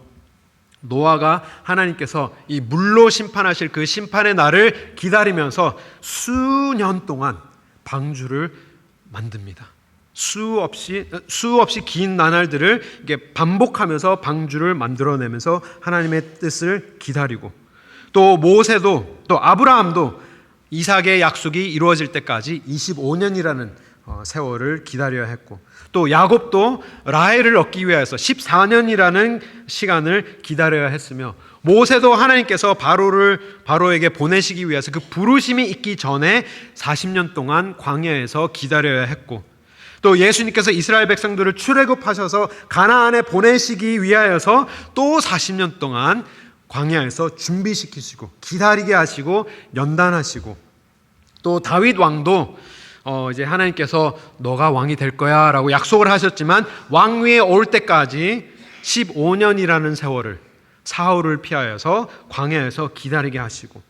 노아가 하나님께서 이 물로 심판하실 그 심판의 날을 기다리면서 수년 동안 방주를 만듭니다. 수없이 긴 나날들을 이게 반복하면서 방주를 만들어내면서 하나님의 뜻을 기다리고, 또 모세도, 또 아브라함도 이삭의 약속이 이루어질 때까지 25년이라는 세월을 기다려야 했고, 또 야곱도 라헬을 얻기 위해서 14년이라는 시간을 기다려야 했으며, 모세도 하나님께서 바로에게 보내시기 위해서 그 부르심이 있기 전에 40년 동안 광야에서 기다려야 했고, 또 예수님께서 이스라엘 백성들을 출애굽하셔서 가나안에 보내시기 위하여서 또 40년 동안 광야에서 준비시키시고 기다리게 하시고 연단하시고, 또 다윗 왕도 이제 하나님께서 너가 왕이 될 거야 라고 약속을 하셨지만 왕위에 올 때까지 15년이라는 세월을 사울을 피하여서 광야에서 기다리게 하시고,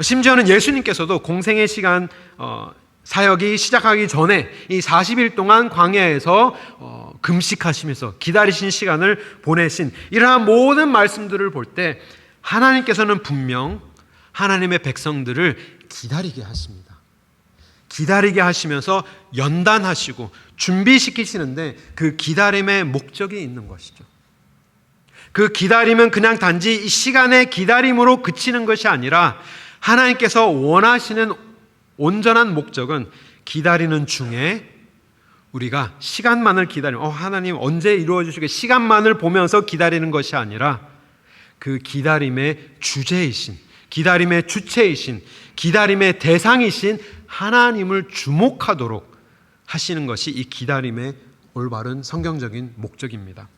심지어는 예수님께서도 공생의 시간 사역이 시작하기 전에 이 40일 동안 광야에서 금식하시면서 기다리신 시간을 보내신 이러한 모든 말씀들을 볼 때 하나님께서는 분명 하나님의 백성들을 기다리게 하십니다. 기다리게 하시면서 연단하시고 준비시키시는데, 그 기다림의 목적이 있는 것이죠. 그 기다림은 그냥 단지 이 시간의 기다림으로 그치는 것이 아니라, 하나님께서 원하시는 온전한 목적은 기다리는 중에 우리가 시간만을 기다리면 하나님 언제 이루어 주시게 시간만을 보면서 기다리는 것이 아니라, 그 기다림의 주제이신, 기다림의 주체이신, 기다림의 대상이신 하나님을 주목하도록 하시는 것이 이 기다림의 올바른 성경적인 목적입니다.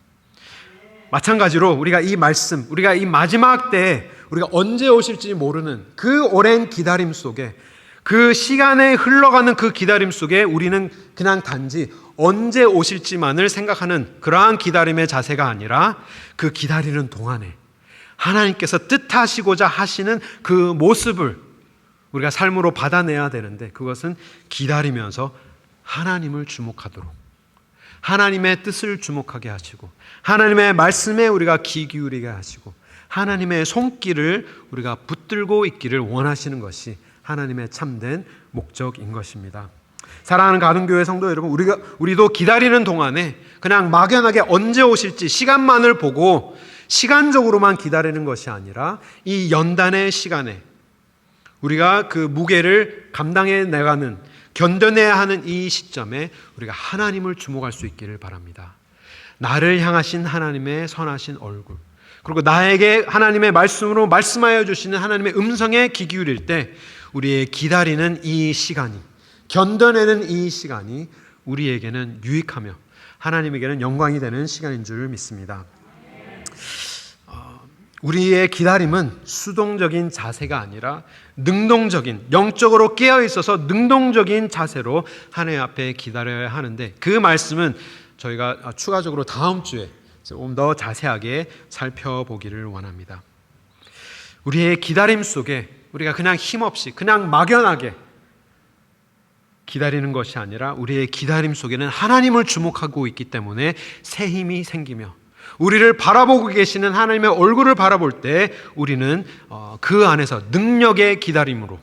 마찬가지로 우리가 이 말씀, 우리가 이 마지막 때에 우리가 언제 오실지 모르는 그 오랜 기다림 속에, 그 시간에 흘러가는 그 기다림 속에 우리는 그냥 단지 언제 오실지만을 생각하는 그러한 기다림의 자세가 아니라, 그 기다리는 동안에 하나님께서 뜻하시고자 하시는 그 모습을 우리가 삶으로 받아내야 되는데, 그것은 기다리면서 하나님을 주목하도록, 하나님의 뜻을 주목하게 하시고, 하나님의 말씀에 우리가 귀 기울이게 하시고, 하나님의 손길을 우리가 붙들고 있기를 원하시는 것이 하나님의 참된 목적인 것입니다. 사랑하는 가든교회 성도 여러분, 우리도 기다리는 동안에 그냥 막연하게 언제 오실지 시간만을 보고 시간적으로만 기다리는 것이 아니라, 이 연단의 시간에 우리가 그 무게를 감당해 나가는, 견뎌내야 하는 이 시점에 우리가 하나님을 주목할 수 있기를 바랍니다. 나를 향하신 하나님의 선하신 얼굴, 그리고 나에게 하나님의 말씀으로 말씀하여 주시는 하나님의 음성에 귀 기울일 때 우리의 기다리는 이 시간이, 견뎌내는 이 시간이 우리에게는 유익하며 하나님에게는 영광이 되는 시간인 줄 믿습니다. 우리의 기다림은 수동적인 자세가 아니라 능동적인, 영적으로 깨어 있어서 능동적인 자세로 하나님 앞에 기다려야 하는데, 그 말씀은 저희가 추가적으로 다음 주에 좀 더 자세하게 살펴보기를 원합니다. 우리의 기다림 속에 우리가 그냥 힘없이, 그냥 막연하게 기다리는 것이 아니라, 우리의 기다림 속에는 하나님을 주목하고 있기 때문에 새 힘이 생기며, 우리를 바라보고 계시는 하나님의 얼굴을 바라볼 때 우리는 그 안에서 능력의 기다림으로,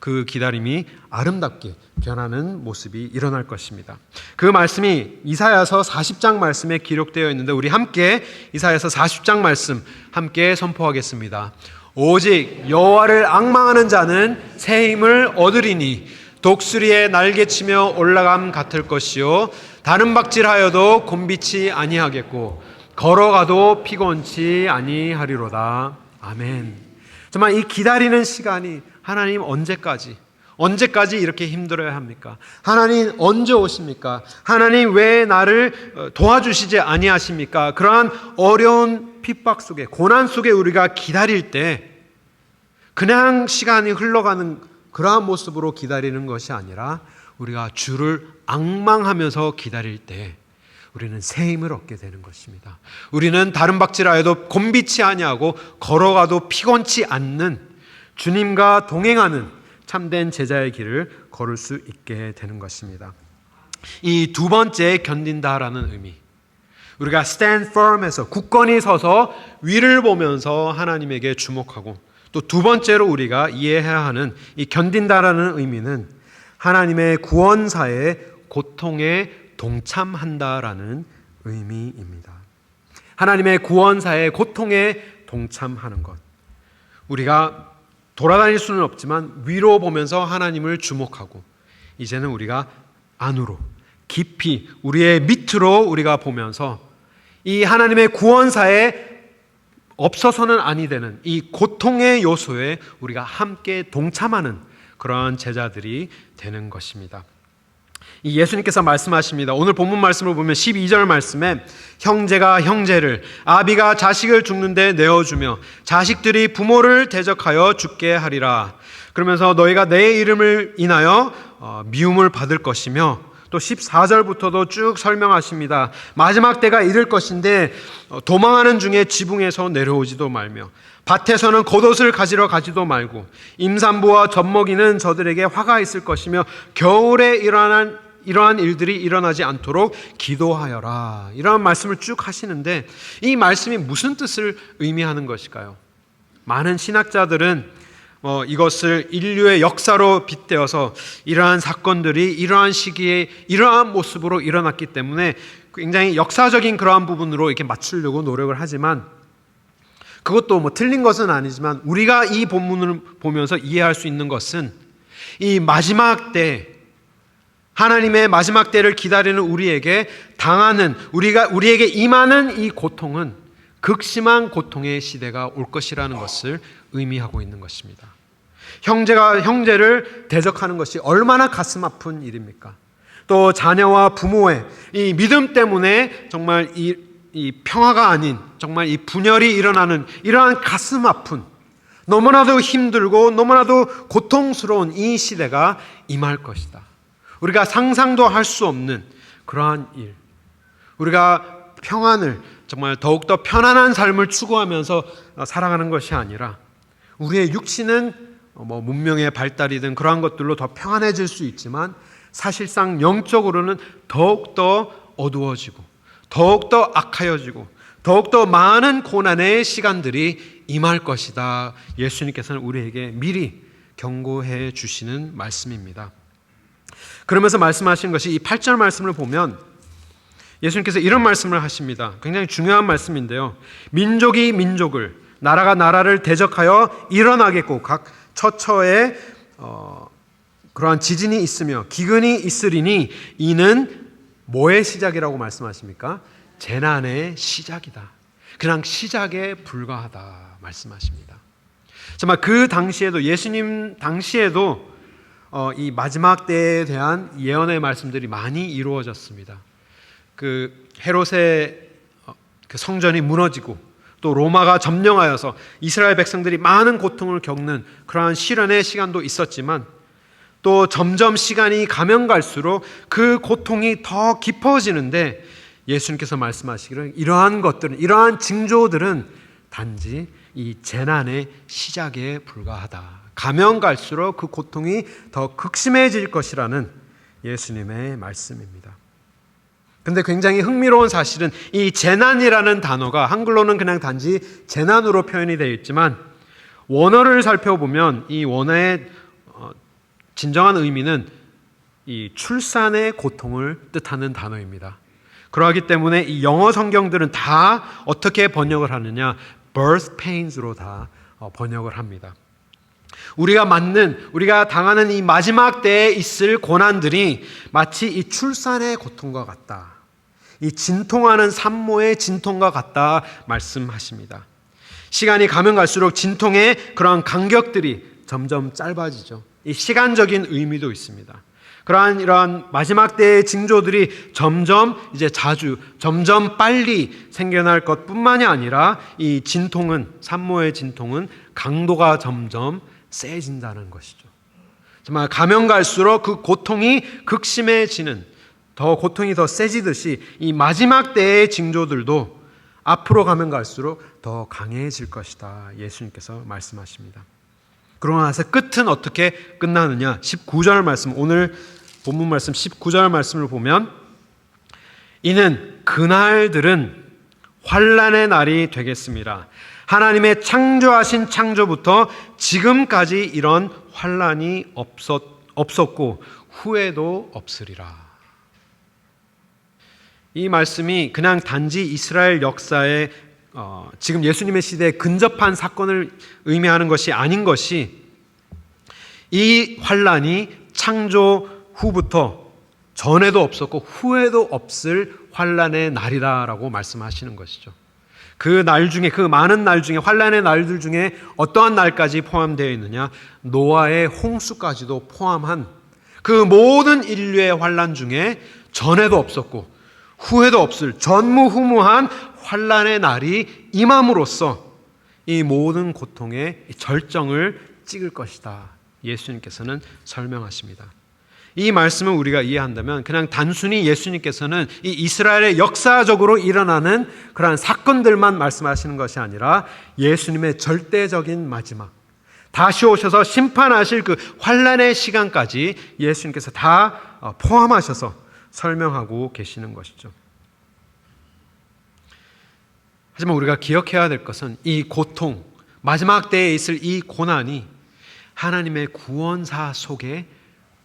그 기다림이 아름답게 변하는 모습이 일어날 것입니다. 그 말씀이 이사야서 40장 말씀에 기록되어 있는데, 우리 함께 이사야서 40장 말씀 함께 선포하겠습니다. 오직 여호와를 앙망하는 자는 새 힘을 얻으리니 독수리의 날개치며 올라감 같을 것이요 다른 박질하여도 곤비치 아니하겠고 걸어가도 피곤치 아니하리로다. 아멘. 정말 이 기다리는 시간이, 하나님 언제까지 이렇게 힘들어야 합니까? 하나님 언제 오십니까? 하나님 왜 나를 도와주시지 아니하십니까? 그러한 어려운 핍박 속에, 고난 속에 우리가 기다릴 때 그냥 시간이 흘러가는 그러한 모습으로 기다리는 것이 아니라, 우리가 주를 앙망하면서 기다릴 때 우리는 새 힘을 얻게 되는 것입니다. 우리는 다른 박질하여도 곤비치 아니하고 걸어가도 피곤치 않는 주님과 동행하는 참된 제자의 길을 걸을 수 있게 되는 것입니다. 이 두 번째 견딘다라는 의미, 우리가 stand firm에서 굳건히 서서 위를 보면서 하나님에게 주목하고, 또 두 번째로 우리가 이해해야 하는 이 견딘다라는 의미는 하나님의 구원사의 고통에 동참한다라는 의미입니다. 하나님의 구원사의 고통에 동참하는 것. 우리가 돌아다닐 수는 없지만 위로 보면서 하나님을 주목하고, 이제는 우리가 안으로 깊이 우리의 밑으로 우리가 보면서 이 하나님의 구원사에 없어서는 아니 되는 이 고통의 요소에 우리가 함께 동참하는 그러한 제자들이 되는 것입니다. 이 예수님께서 말씀하십니다. 오늘 본문 말씀을 보면 12절 말씀에 형제가 형제를, 아비가 자식을 죽는데 내어주며 자식들이 부모를 대적하여 죽게 하리라. 그러면서 너희가 내 이름을 인하여 미움을 받을 것이며, 또 14절부터도 쭉 설명하십니다. 마지막 때가 이를 것인데 도망하는 중에 지붕에서 내려오지도 말며 밭에서는 겉옷을 가지러 가지도 말고 임산부와 젖먹이는 저들에게 화가 있을 것이며 겨울에 이러한 일들이 일어나지 않도록 기도하여라. 이러한 말씀을 쭉 하시는데, 이 말씀이 무슨 뜻을 의미하는 것일까요? 많은 신학자들은 이것을 인류의 역사로 빗대어서 이러한 사건들이 이러한 시기에 이러한 모습으로 일어났기 때문에 굉장히 역사적인 그러한 부분으로 이렇게 맞추려고 노력을 하지만, 그것도 틀린 것은 아니지만 우리가 이 본문을 보면서 이해할 수 있는 것은, 이 마지막 때, 하나님의 마지막 때를 기다리는 우리에게 당하는, 우리에게 임하는 이 고통은 극심한 고통의 시대가 올 것이라는 것을 의미하고 있는 것입니다. 형제가 형제를 대적하는 것이 얼마나 가슴 아픈 일입니까? 또 자녀와 부모의 이 믿음 때문에 정말 이 평화가 아닌 정말 이 분열이 일어나는 이러한 가슴 아픈, 너무나도 힘들고 너무나도 고통스러운 이 시대가 임할 것이다. 우리가 상상도 할 수 없는 그러한 일, 우리가 평안을, 정말 더욱더 편안한 삶을 추구하면서 살아가는 것이 아니라 우리의 육신은 문명의 발달이든 그러한 것들로 더 평안해질 수 있지만 사실상 영적으로는 더욱더 어두워지고 더욱더 악하여지고 더욱더 많은 고난의 시간들이 임할 것이다. 예수님께서는 우리에게 미리 경고해 주시는 말씀입니다. 그러면서 말씀하신 것이 이 8절 말씀을 보면 예수님께서 이런 말씀을 하십니다. 굉장히 중요한 말씀인데요. 민족이 민족을, 나라가 나라를 대적하여 일어나겠고 각 처처에 그러한 지진이 있으며 기근이 있으리니 이는 뭐의 시작이라고 말씀하십니까? 재난의 시작이다. 그냥 시작에 불과하다 말씀하십니다. 정말 그 당시에도 예수님 당시에도 이 마지막 때에 대한 예언의 말씀들이 많이 이루어졌습니다. 그 헤롯의 그 성전이 무너지고 또 로마가 점령하여서 이스라엘 백성들이 많은 고통을 겪는 그러한 시련의 시간도 있었지만 또 점점 시간이 가면 갈수록 그 고통이 더 깊어지는데 예수님께서 말씀하시기를 이러한 것들은, 이러한 징조들은 단지 이 재난의 시작에 불과하다. 가면 갈수록 그 고통이 더 극심해질 것이라는 예수님의 말씀입니다. 근데 굉장히 흥미로운 사실은 이 재난이라는 단어가 한글로는 그냥 단지 재난으로 표현이 되어 있지만 원어를 살펴보면 이 원어의 진정한 의미는 이 출산의 고통을 뜻하는 단어입니다. 그러하기 때문에 이 영어 성경들은 다 어떻게 번역을 하느냐? birth pains로 다 번역을 합니다. 우리가 당하는 이 마지막 때에 있을 고난들이 마치 이 출산의 고통과 같다. 이 진통하는 산모의 진통과 같다 말씀하십니다. 시간이 가면 갈수록 진통의 그러한 간격들이 점점 짧아지죠. 이 시간적인 의미도 있습니다. 이러한 마지막 때의 징조들이 점점 빨리 생겨날 것뿐만이 아니라 이 산모의 진통은 강도가 점점 세진다는 것이죠. 정말 가면 갈수록 그 고통이 극심해지는, 고통이 더 세지듯이 이 마지막 때의 징조들도 앞으로 가면 갈수록 더 강해질 것이다. 예수님께서 말씀하십니다. 그러고 나서 끝은 어떻게 끝나느냐? 19절 말씀, 오늘 본문 말씀 19절 말씀을 보면 이는 그날들은 환난의 날이 되겠습니다. 하나님의 창조하신 창조부터 지금까지 이런 환난이 없었고 후에도 없으리라. 이 말씀이 그냥 단지 이스라엘 역사에 지금 예수님의 시대에 근접한 사건을 의미하는 것이 아닌 것이 이 환난이 창조 후부터 전에도 없었고 후에도 없을 환난의 날이다라고 말씀하시는 것이죠. 그 많은 날 중에 환난의 날들 중에 어떠한 날까지 포함되어 있느냐? 노아의 홍수까지도 포함한 그 모든 인류의 환난 중에 전에도 없었고 후에도 없을 전무후무한 환난의 날이 임함으로써 이 모든 고통의 절정을 찍을 것이다. 예수님께서는 설명하십니다. 이 말씀을 우리가 이해한다면 그냥 단순히 예수님께서는 이 이스라엘의 역사적으로 일어나는 그러한 사건들만 말씀하시는 것이 아니라 예수님의 절대적인 마지막, 다시 오셔서 심판하실 그 환난의 시간까지 예수님께서 다 포함하셔서 설명하고 계시는 것이죠. 하지만 우리가 기억해야 될 것은 이 고통, 마지막 때에 있을 이 고난이 하나님의 구원사 속에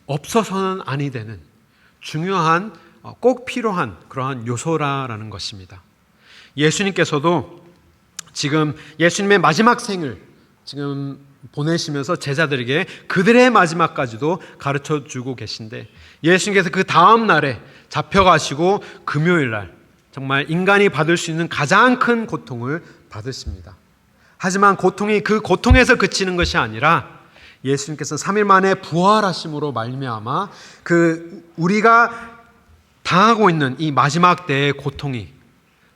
없어서는 아니 되는 중요한, 꼭 필요한 그러한 요소라는 것입니다. 예수님께서도 지금 예수님의 마지막 생을 지금 보내시면서 제자들에게 그들의 마지막까지도 가르쳐 주고 계신데 예수님께서 그 다음 날에 잡혀가시고 금요일 날 정말 인간이 받을 수 있는 가장 큰 고통을 받으십니다. 하지만 그 고통에서 그치는 것이 아니라 예수님께서 3일 만에 부활하심으로 말미암아 우리가 당하고 있는 이 마지막 때의 고통이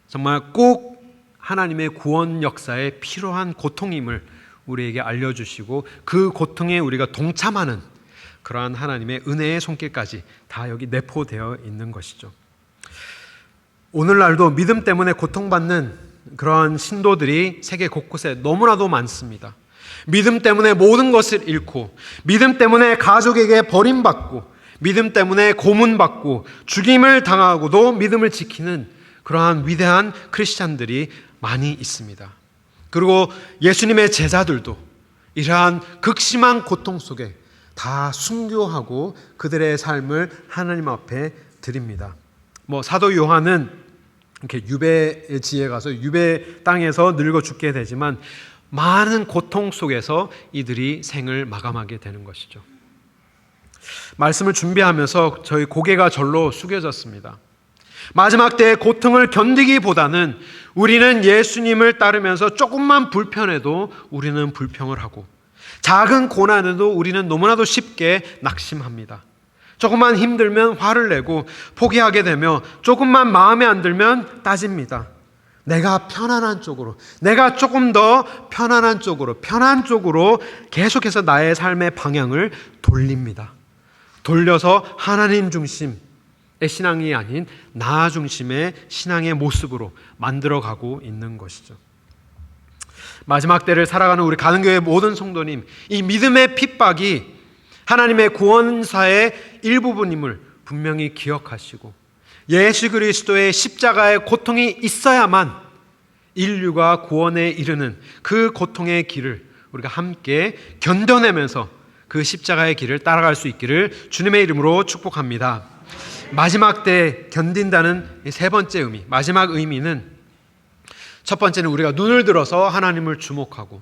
정말 꼭 하나님의 구원 역사에 필요한 고통임을 우리에게 알려주시고 그 고통에 우리가 동참하는 그러한 하나님의 은혜의 손길까지 다 여기 내포되어 있는 것이죠. 오늘날도 믿음 때문에 고통받는 그런 신도들이 세계 곳곳에 너무나도 많습니다. 믿음 때문에 모든 것을 잃고, 믿음 때문에 가족에게 버림받고, 믿음 때문에 고문받고 죽임을 당하고도 믿음을 지키는 그러한 위대한 크리스찬들이 많이 있습니다. 그리고 예수님의 제자들도 이러한 극심한 고통 속에 다 순교하고 그들의 삶을 하나님 앞에 드립니다. 사도 요한은 이렇게 유배지에 가서 유배 땅에서 늙어 죽게 되지만 많은 고통 속에서 이들이 생을 마감하게 되는 것이죠. 말씀을 준비하면서 저희 고개가 절로 숙여졌습니다. 마지막 때의 고통을 견디기보다는 우리는 예수님을 따르면서 조금만 불편해도 우리는 불평을 하고, 작은 고난에도 우리는 너무나도 쉽게 낙심합니다. 조금만 힘들면 화를 내고 포기하게 되며, 조금만 마음에 안 들면 따집니다. 내가 편안한 쪽으로, 내가 조금 더 편안한 쪽으로 계속해서 나의 삶의 방향을 돌립니다. 돌려서 하나님 중심의 신앙이 아닌 나 중심의 신앙의 모습으로 만들어가고 있는 것이죠. 마지막 때를 살아가는 우리 가는교회 모든 성도님, 이 믿음의 핍박이 하나님의 구원사의 일부분임을 분명히 기억하시고, 예수 그리스도의 십자가의 고통이 있어야만 인류가 구원에 이르는 그 고통의 길을 우리가 함께 견뎌내면서 그 십자가의 길을 따라갈 수 있기를 주님의 이름으로 축복합니다. 마지막 때 견딘다는 세 번째 의미, 마지막 의미는, 첫 번째는 우리가 눈을 들어서 하나님을 주목하고,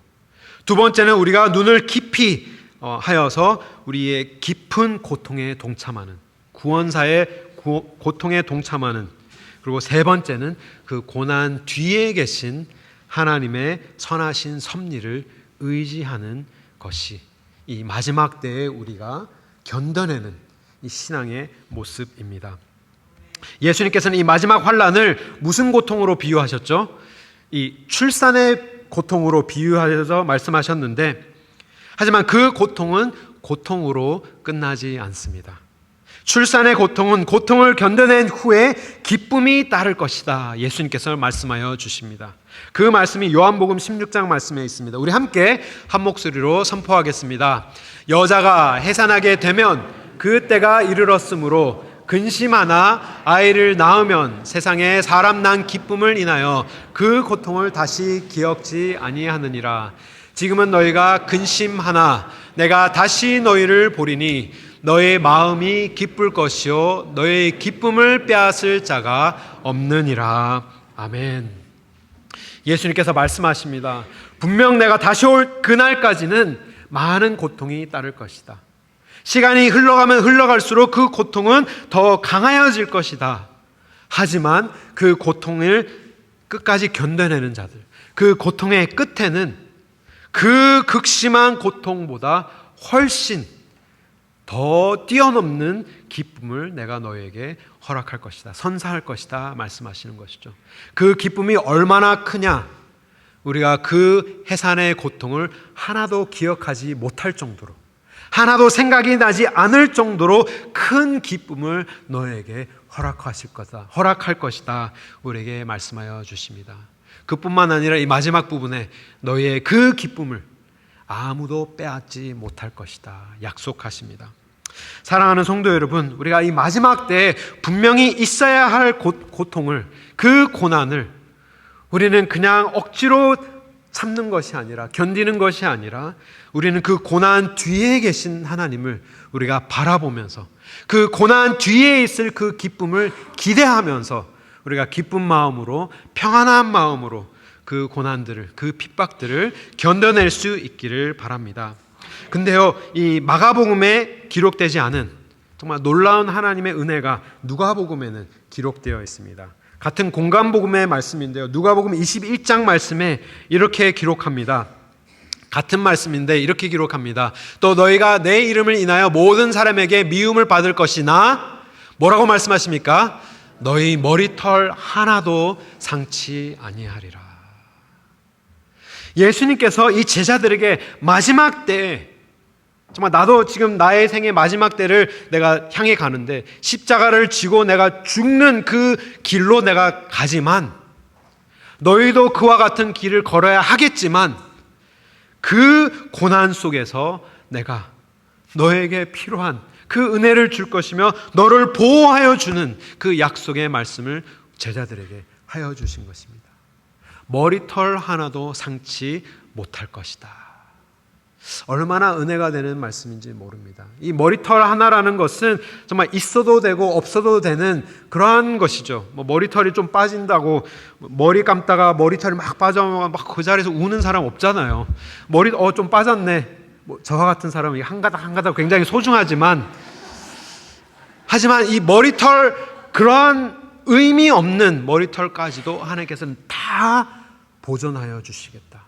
두 번째는 우리가 눈을 깊이 하여서 우리의 깊은 고통에 동참하는, 구원사의 고통에 동참하는, 그리고 세 번째는 그 고난 뒤에 계신 하나님의 선하신 섭리를 의지하는 것이 이 마지막 때에 우리가 견뎌내는 이 신앙의 모습입니다. 예수님께서는 이 마지막 환난을 무슨 고통으로 비유하셨죠? 이 출산의 고통으로 비유하셔서 말씀하셨는데, 하지만 그 고통은 고통으로 끝나지 않습니다. 출산의 고통은 고통을 견뎌낸 후에 기쁨이 따를 것이다, 예수님께서 말씀하여 주십니다. 그 말씀이 요한복음 16장 말씀에 있습니다. 우리 함께 한 목소리로 선포하겠습니다. 여자가 해산하게 되면 그 때가 이르렀으므로 근심하나 아이를 낳으면 세상에 사람 난 기쁨을 인하여 그 고통을 다시 기억지 아니하느니라. 지금은 너희가 근심하나 내가 다시 너희를 보리니 너의 마음이 기쁠 것이요 너의 기쁨을 빼앗을 자가 없느니라. 아멘. 예수님께서 말씀하십니다. 분명 내가 다시 올 그날까지는 많은 고통이 따를 것이다. 시간이 흘러가면 흘러갈수록 그 고통은 더 강하여질 것이다. 하지만 그 고통을 끝까지 견뎌내는 자들, 그 고통의 끝에는 그 극심한 고통보다 훨씬 더 뛰어넘는 기쁨을 내가 너에게 허락할 것이다, 선사할 것이다 말씀하시는 것이죠. 그 기쁨이 얼마나 크냐, 우리가 그 해산의 고통을 하나도 기억하지 못할 정도로, 하나도 생각이 나지 않을 정도로 큰 기쁨을 너에게 허락할 것이다 우리에게 말씀하여 주십니다. 그뿐만 아니라 이 마지막 부분에 너희의 그 기쁨을 아무도 빼앗지 못할 것이다 약속하십니다. 사랑하는 성도 여러분, 우리가 이 마지막 때에 분명히 있어야 할 고통을, 그 고난을 우리는 그냥 억지로 참는 것이 아니라, 견디는 것이 아니라, 우리는 그 고난 뒤에 계신 하나님을 우리가 바라보면서 그 고난 뒤에 있을 그 기쁨을 기대하면서 우리가 기쁜 마음으로, 평안한 마음으로 그 고난들을, 그 핍박들을 견뎌낼 수 있기를 바랍니다. 근데요, 이 마가복음에 기록되지 않은 정말 놀라운 하나님의 은혜가 누가복음에는 기록되어 있습니다. 같은 공간복음의 말씀인데요, 누가복음 21장 말씀에 이렇게 기록합니다. 같은 말씀인데 이렇게 기록합니다. 또 너희가 내 이름을 인하여 모든 사람에게 미움을 받을 것이나, 뭐라고 말씀하십니까? 너희 머리털 하나도 상치 아니하리라. 예수님께서 이 제자들에게 마지막 때에, 정말 나도 지금 나의 생의 마지막 때를 내가 향해 가는데 십자가를 지고 내가 죽는 그 길로 내가 가지만 너희도 그와 같은 길을 걸어야 하겠지만 그 고난 속에서 내가 너에게 필요한 그 은혜를 줄 것이며 너를 보호하여 주는 그 약속의 말씀을 제자들에게 하여 주신 것입니다. 머리털 하나도 상치 못할 것이다. 얼마나 은혜가 되는 말씀인지 모릅니다. 이 머리털 하나라는 것은 정말 있어도 되고 없어도 되는 그러한 것이죠. 뭐 머리털이 좀 빠진다고 머리 감다가 머리털이 막 빠져면 막 그 자리에서 우는 사람 없잖아요. 머리 좀 빠졌네. 뭐 저와 같은 사람은 한 가닥 한 가닥 굉장히 소중하지만 하지만 이 머리털 그러한 의미 없는 머리털까지도 하나님께서는 다 보존하여 주시겠다.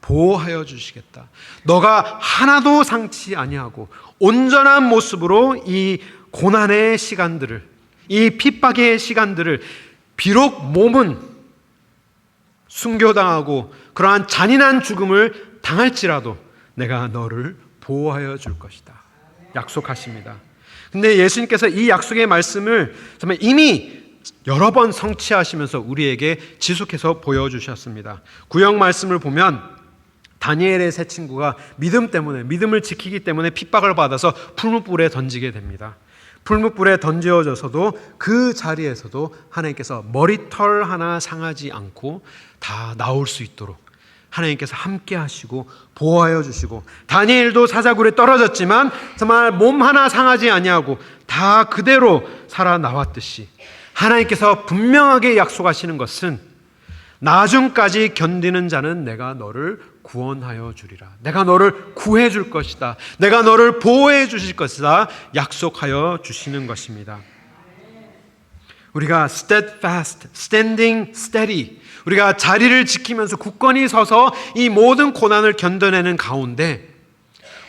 보호하여 주시겠다. 너가 하나도 상치 아니하고 온전한 모습으로 이 고난의 시간들을, 이 핍박의 시간들을, 비록 몸은 순교당하고 그러한 잔인한 죽음을 당할지라도 내가 너를 보호하여 줄 것이다. 약속하십니다. 근데 예수님께서 이 약속의 말씀을 정말 이미 여러 번 성취하시면서 우리에게 지속해서 보여주셨습니다. 구약 말씀을 보면 다니엘의 세 친구가 믿음을 지키기 때문에 핍박을 받아서 풀무불에 던지게 됩니다. 풀무불에 던져져서도 그 자리에서도 하나님께서 머리털 하나 상하지 않고 다 나올 수 있도록 하나님께서 함께 하시고 보호하여 주시고, 다니엘도 사자굴에 떨어졌지만 정말 몸 하나 상하지 아니하고 다 그대로 살아나왔듯이 하나님께서 분명하게 약속하시는 것은 나중까지 견디는 자는 내가 너를 구원하여 주리라. 내가 너를 구해 줄 것이다. 내가 너를 보호해 주실 것이다. 약속하여 주시는 것입니다. 우리가 steadfast, standing steady, 우리가 자리를 지키면서 굳건히 서서 이 모든 고난을 견뎌내는 가운데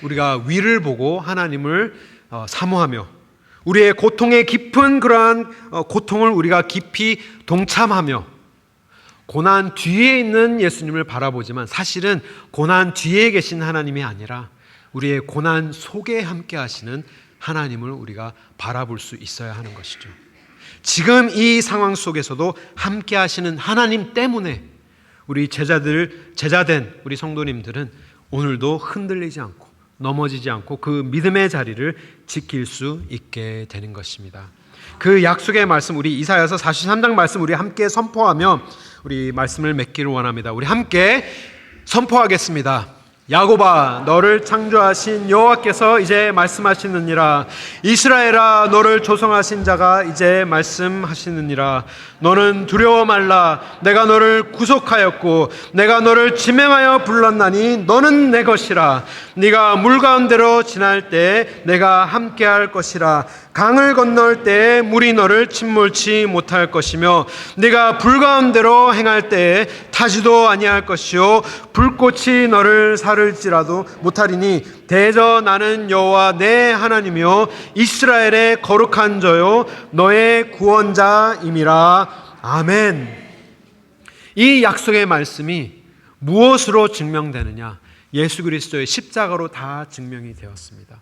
우리가 위를 보고 하나님을 사모하며 우리의 고통의 깊은 그러한 고통을 우리가 깊이 동참하며 고난 뒤에 있는 예수님을 바라보지만 사실은 고난 뒤에 계신 하나님이 아니라 우리의 고난 속에 함께 하시는 하나님을 우리가 바라볼 수 있어야 하는 것이죠. 지금 이 상황 속에서도 함께 하시는 하나님 때문에 우리 제자된 우리 성도님들은 오늘도 흔들리지 않고 넘어지지 않고 그 믿음의 자리를 지킬 수 있게 되는 것입니다. 그 약속의 말씀, 우리 이사야서 43장 말씀 우리 함께 선포하며 우리 말씀을 맺기를 원합니다. 우리 함께 선포하겠습니다. 야곱아, 너를 창조하신 여호와께서 이제 말씀하시느니라. 이스라엘아, 너를 조성하신 자가 이제 말씀하시느니라. 너는 두려워 말라. 내가 너를 구속하였고 내가 너를 지명하여 불렀나니 너는 내 것이라. 네가 물 가운데로 지날 때 내가 함께할 것이라. 강을 건널 때 물이 너를 침몰치 못할 것이며 네가 불 가운데로 행할 때에 타지도 아니할 것이요 불꽃이 너를 사를지라도 못하리니 대저 나는 여호와 내 하나님이요 이스라엘의 거룩한 저요 너의 구원자임이라. 아멘. 이 약속의 말씀이 무엇으로 증명되느냐? 예수 그리스도의 십자가로 다 증명이 되었습니다.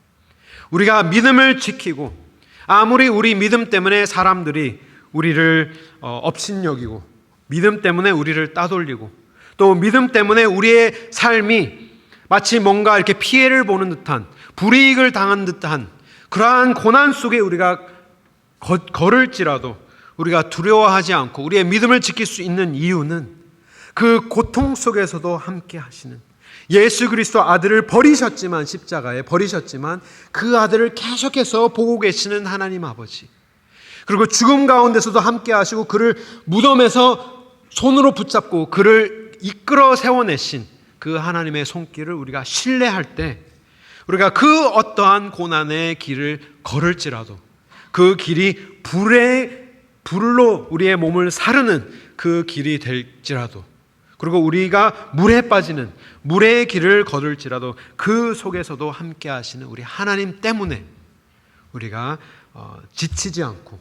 우리가 믿음을 지키고 아무리 우리 믿음 때문에 사람들이 우리를 업신여기고 믿음 때문에 우리를 따돌리고 또 믿음 때문에 우리의 삶이 마치 뭔가 이렇게 피해를 보는 듯한 불이익을 당한 듯한 그러한 고난 속에 우리가 걸을지라도 우리가 두려워하지 않고 우리의 믿음을 지킬 수 있는 이유는 그 고통 속에서도 함께 하시는 예수 그리스도 아들을 버리셨지만 십자가에 버리셨지만 그 아들을 계속해서 보고 계시는 하나님 아버지, 그리고 죽음 가운데서도 함께 하시고 그를 무덤에서 손으로 붙잡고 그를 이끌어 세워내신 그 하나님의 손길을 우리가 신뢰할 때 우리가 그 어떠한 고난의 길을 걸을지라도 그 길이 불로 우리의 몸을 사르는 그 길이 될지라도 그리고 우리가 물에 빠지는 물의 길을 걸을지라도 그 속에서도 함께 하시는 우리 하나님 때문에 우리가 지치지 않고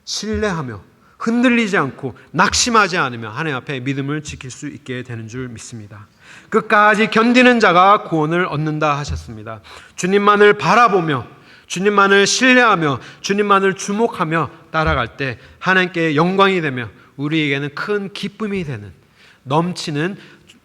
신뢰하며 흔들리지 않고 낙심하지 않으며 하나님 앞에 믿음을 지킬 수 있게 되는 줄 믿습니다. 끝까지 견디는 자가 구원을 얻는다 하셨습니다. 주님만을 바라보며 주님만을 신뢰하며 주님만을 주목하며 따라갈 때 하나님께 영광이 되며 우리에게는 큰 기쁨이 되는 넘치는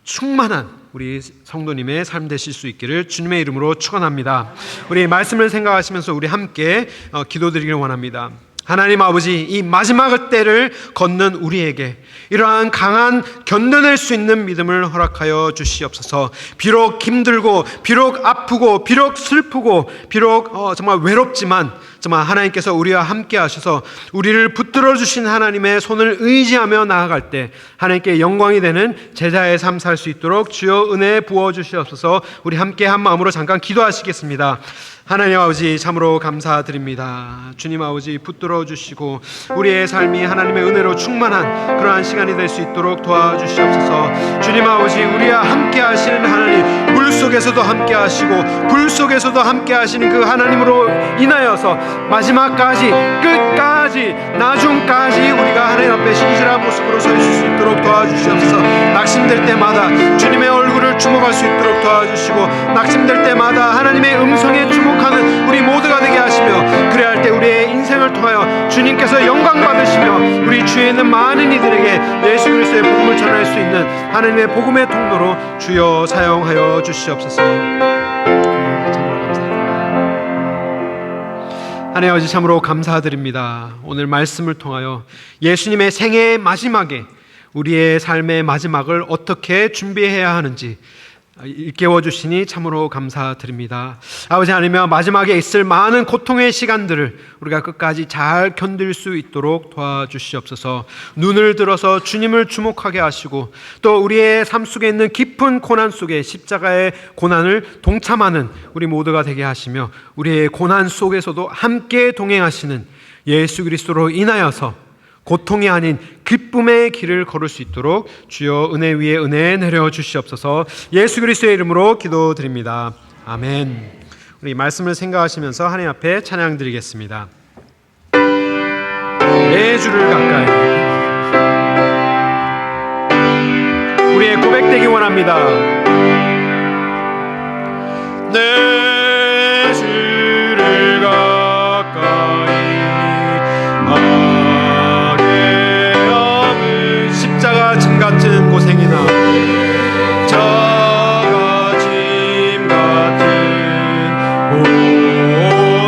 충만한 우리 성도님의 삶 되실 수 있기를 주님의 이름으로 축원합니다. 우리 말씀을 생각하시면서 우리 함께 기도드리길 원합니다. 하나님 아버지, 이 마지막 때를 걷는 우리에게 이러한 강한 견뎌낼 수 있는 믿음을 허락하여 주시옵소서. 비록 힘들고 비록 아프고 비록 슬프고 비록 정말 외롭지만 정말 하나님께서 우리와 함께 하셔서 우리를 붙들어 주신 하나님의 손을 의지하며 나아갈 때 하나님께 영광이 되는 제자의 삶 살 수 있도록 주여 은혜 부어 주시옵소서. 우리 함께 한 마음으로 잠깐 기도하시겠습니다. 하나님 아버지, 참으로 감사드립니다. 주님 아버지, 붙들어 주시고 우리의 삶이 하나님의 은혜로 충만한 그러한 시간이 될 수 있도록 도와주시옵소서. 주님 아버지, 우리와 함께 하시는 하나님, 물 속에서도 함께 하시고 불 속에서도 함께 하시는 그 하나님으로 인하여서 마지막까지, 끝까지, 나중까지 우리가 하나님 앞에 신실한 모습으로 서 있을 수 있도록 도와주시옵소서. 낙심될 때마다 주님의 얼굴을 주목할 수 있도록 도와주시고, 낙심될 때마다 하나님의 음성에 주목하는 우리 모두가 되게 하시며, 그래야 할 때 우리의 인생을 통하여 주님께서 영광 받으시며 우리 주위에 있는 많은 이들에게 예수 그리스도의 복음을 전할 수 있는 하나님의 복음의 통로로 주여 사용하여 주시옵소서. 하나님 아버지, 참으로 감사드립니다. 오늘 말씀을 통하여 예수님의 생애의 마지막에 우리의 삶의 마지막을 어떻게 준비해야 하는지 일깨워 주시니 참으로 감사드립니다. 아버지 하나님, 마지막에 있을 많은 고통의 시간들을 우리가 끝까지 잘 견딜 수 있도록 도와주시옵소서. 눈을 들어서 주님을 주목하게 하시고, 또 우리의 삶 속에 있는 깊은 고난 속에 십자가의 고난을 동참하는 우리 모두가 되게 하시며, 우리의 고난 속에서도 함께 동행하시는 예수 그리스도로 인하여서 고통이 아닌 기쁨의 길을 걸을 수 있도록 주여 은혜 위에 은혜 내려 주시옵소서. 예수 그리스도의 이름으로 기도드립니다. 아멘. 우리 말씀을 생각하시면서 하나님 앞에 찬양 드리겠습니다. 내 주를 가까이. 우리의 고백되기 원합니다. 내 주를 가까이 십자가 짐 같은 고생이나 십자가 짐 같은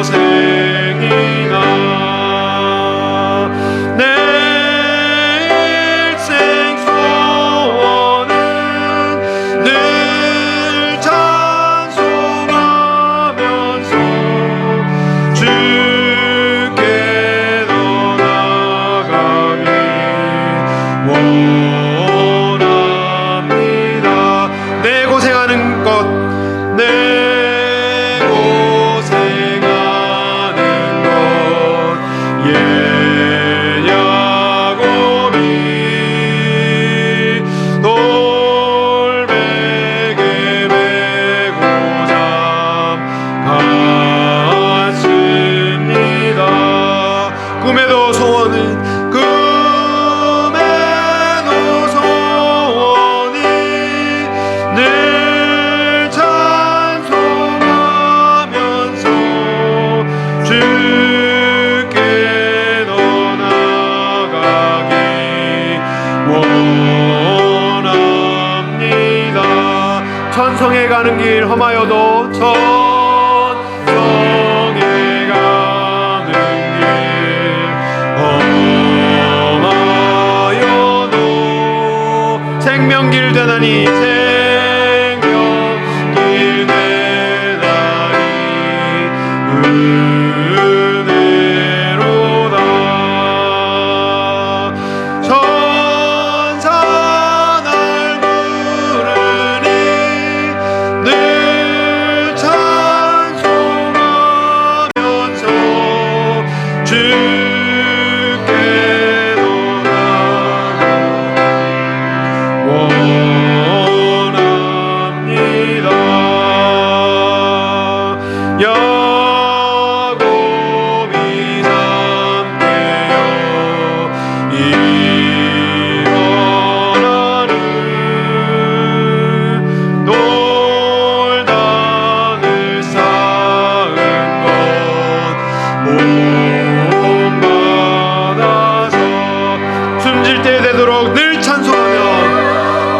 고생이나 내 일생 소원은 늘 찬송하면서 주께 더 나아가기 원합니다. 내 고생하는 것, 내 고생하는 것 예야고리 돌베개 메고 잠갔습니다. 꿈에도 소원은 늘 찬송하면서 주께 더 나아가기 원합니다. 천성에 가는 길 험하여도 천성에 가는 길 험하여도 생명길 되나니 은혜로다. 천사 날 부르니 늘 찬송하면서 주께 더 나아가기 원합니다. 야곱이 삼켜요 일어나는 돌단을 쌓은 것 본받아서 숨질 때 되도록 늘 찬송하며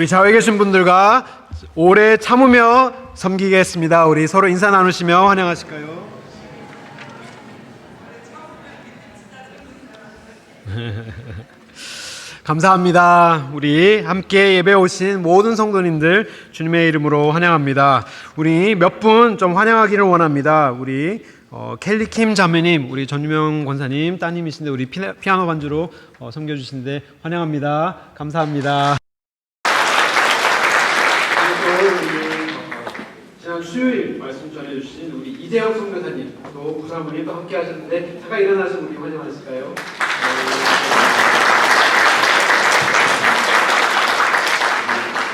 우리 좌우에 계신 분들과 오래 참으며 섬기겠습니다. 우리 서로 인사 나누시며 환영하실까요? 감사합니다. 우리 함께 예배 오신 모든 성도님들 주님의 이름으로 환영합니다. 우리 몇 분 좀 환영하기를 원합니다. 우리 켈리킴 자매님, 우리 전유명 권사님 따님이신데 우리 피아노 반주로 섬겨주시는데 환영합니다. 감사합니다. 지난 수요일 말씀 전해주신 우리 이재영 선교사님 또 부사모님 또 함께 하셨는데 잠깐 일어나서 우리 환영하실까요?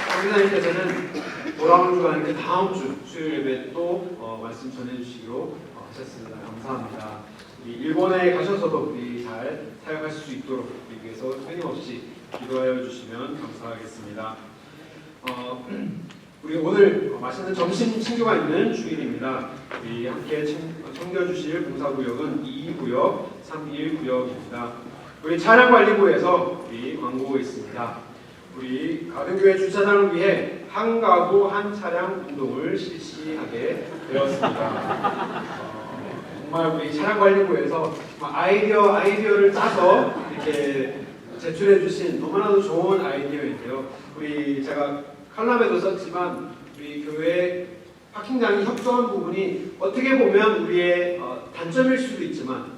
선교사님께서는 돌아오는 주간 그 다음 주 수요일 예배 또 말씀 전해주시기로 하셨습니다. 감사합니다. 우리 일본에 가셔서도 우리 잘 사역하실 수 있도록 우리 위해서 끊임없이 기도하여 주시면 감사하겠습니다. 우리 오늘 맛있는 점심 친교가 있는 주일입니다. 우리 함께 챙겨주실 봉사구역은 2구역, 31구역입니다. 우리 차량관리부에서 우리 광고 있습니다. 우리 가든교회 주차장을 위해 한 가구 한 차량 운동을 실시하게 되었습니다. 정말 우리 차량관리부에서 아이디어를 짜서 이렇게 제출해 주신 너무나도 좋은 아이디어인데요. 우리 제가 칼럼에도 썼지만 우리 교회 파킹장이 협소한 부분이 어떻게 보면 우리의 단점일 수도 있지만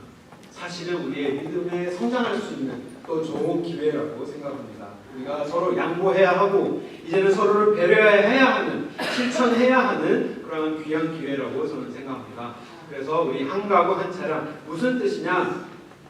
사실은 우리의 믿음에 성장할 수 있는 또 좋은 기회라고 생각합니다. 우리가 서로 양보해야 하고 이제는 서로를 배려해야 하는, 실천해야 하는 그런 귀한 기회라고 저는 생각합니다. 그래서 우리 한 가구 한 차량 무슨 뜻이냐?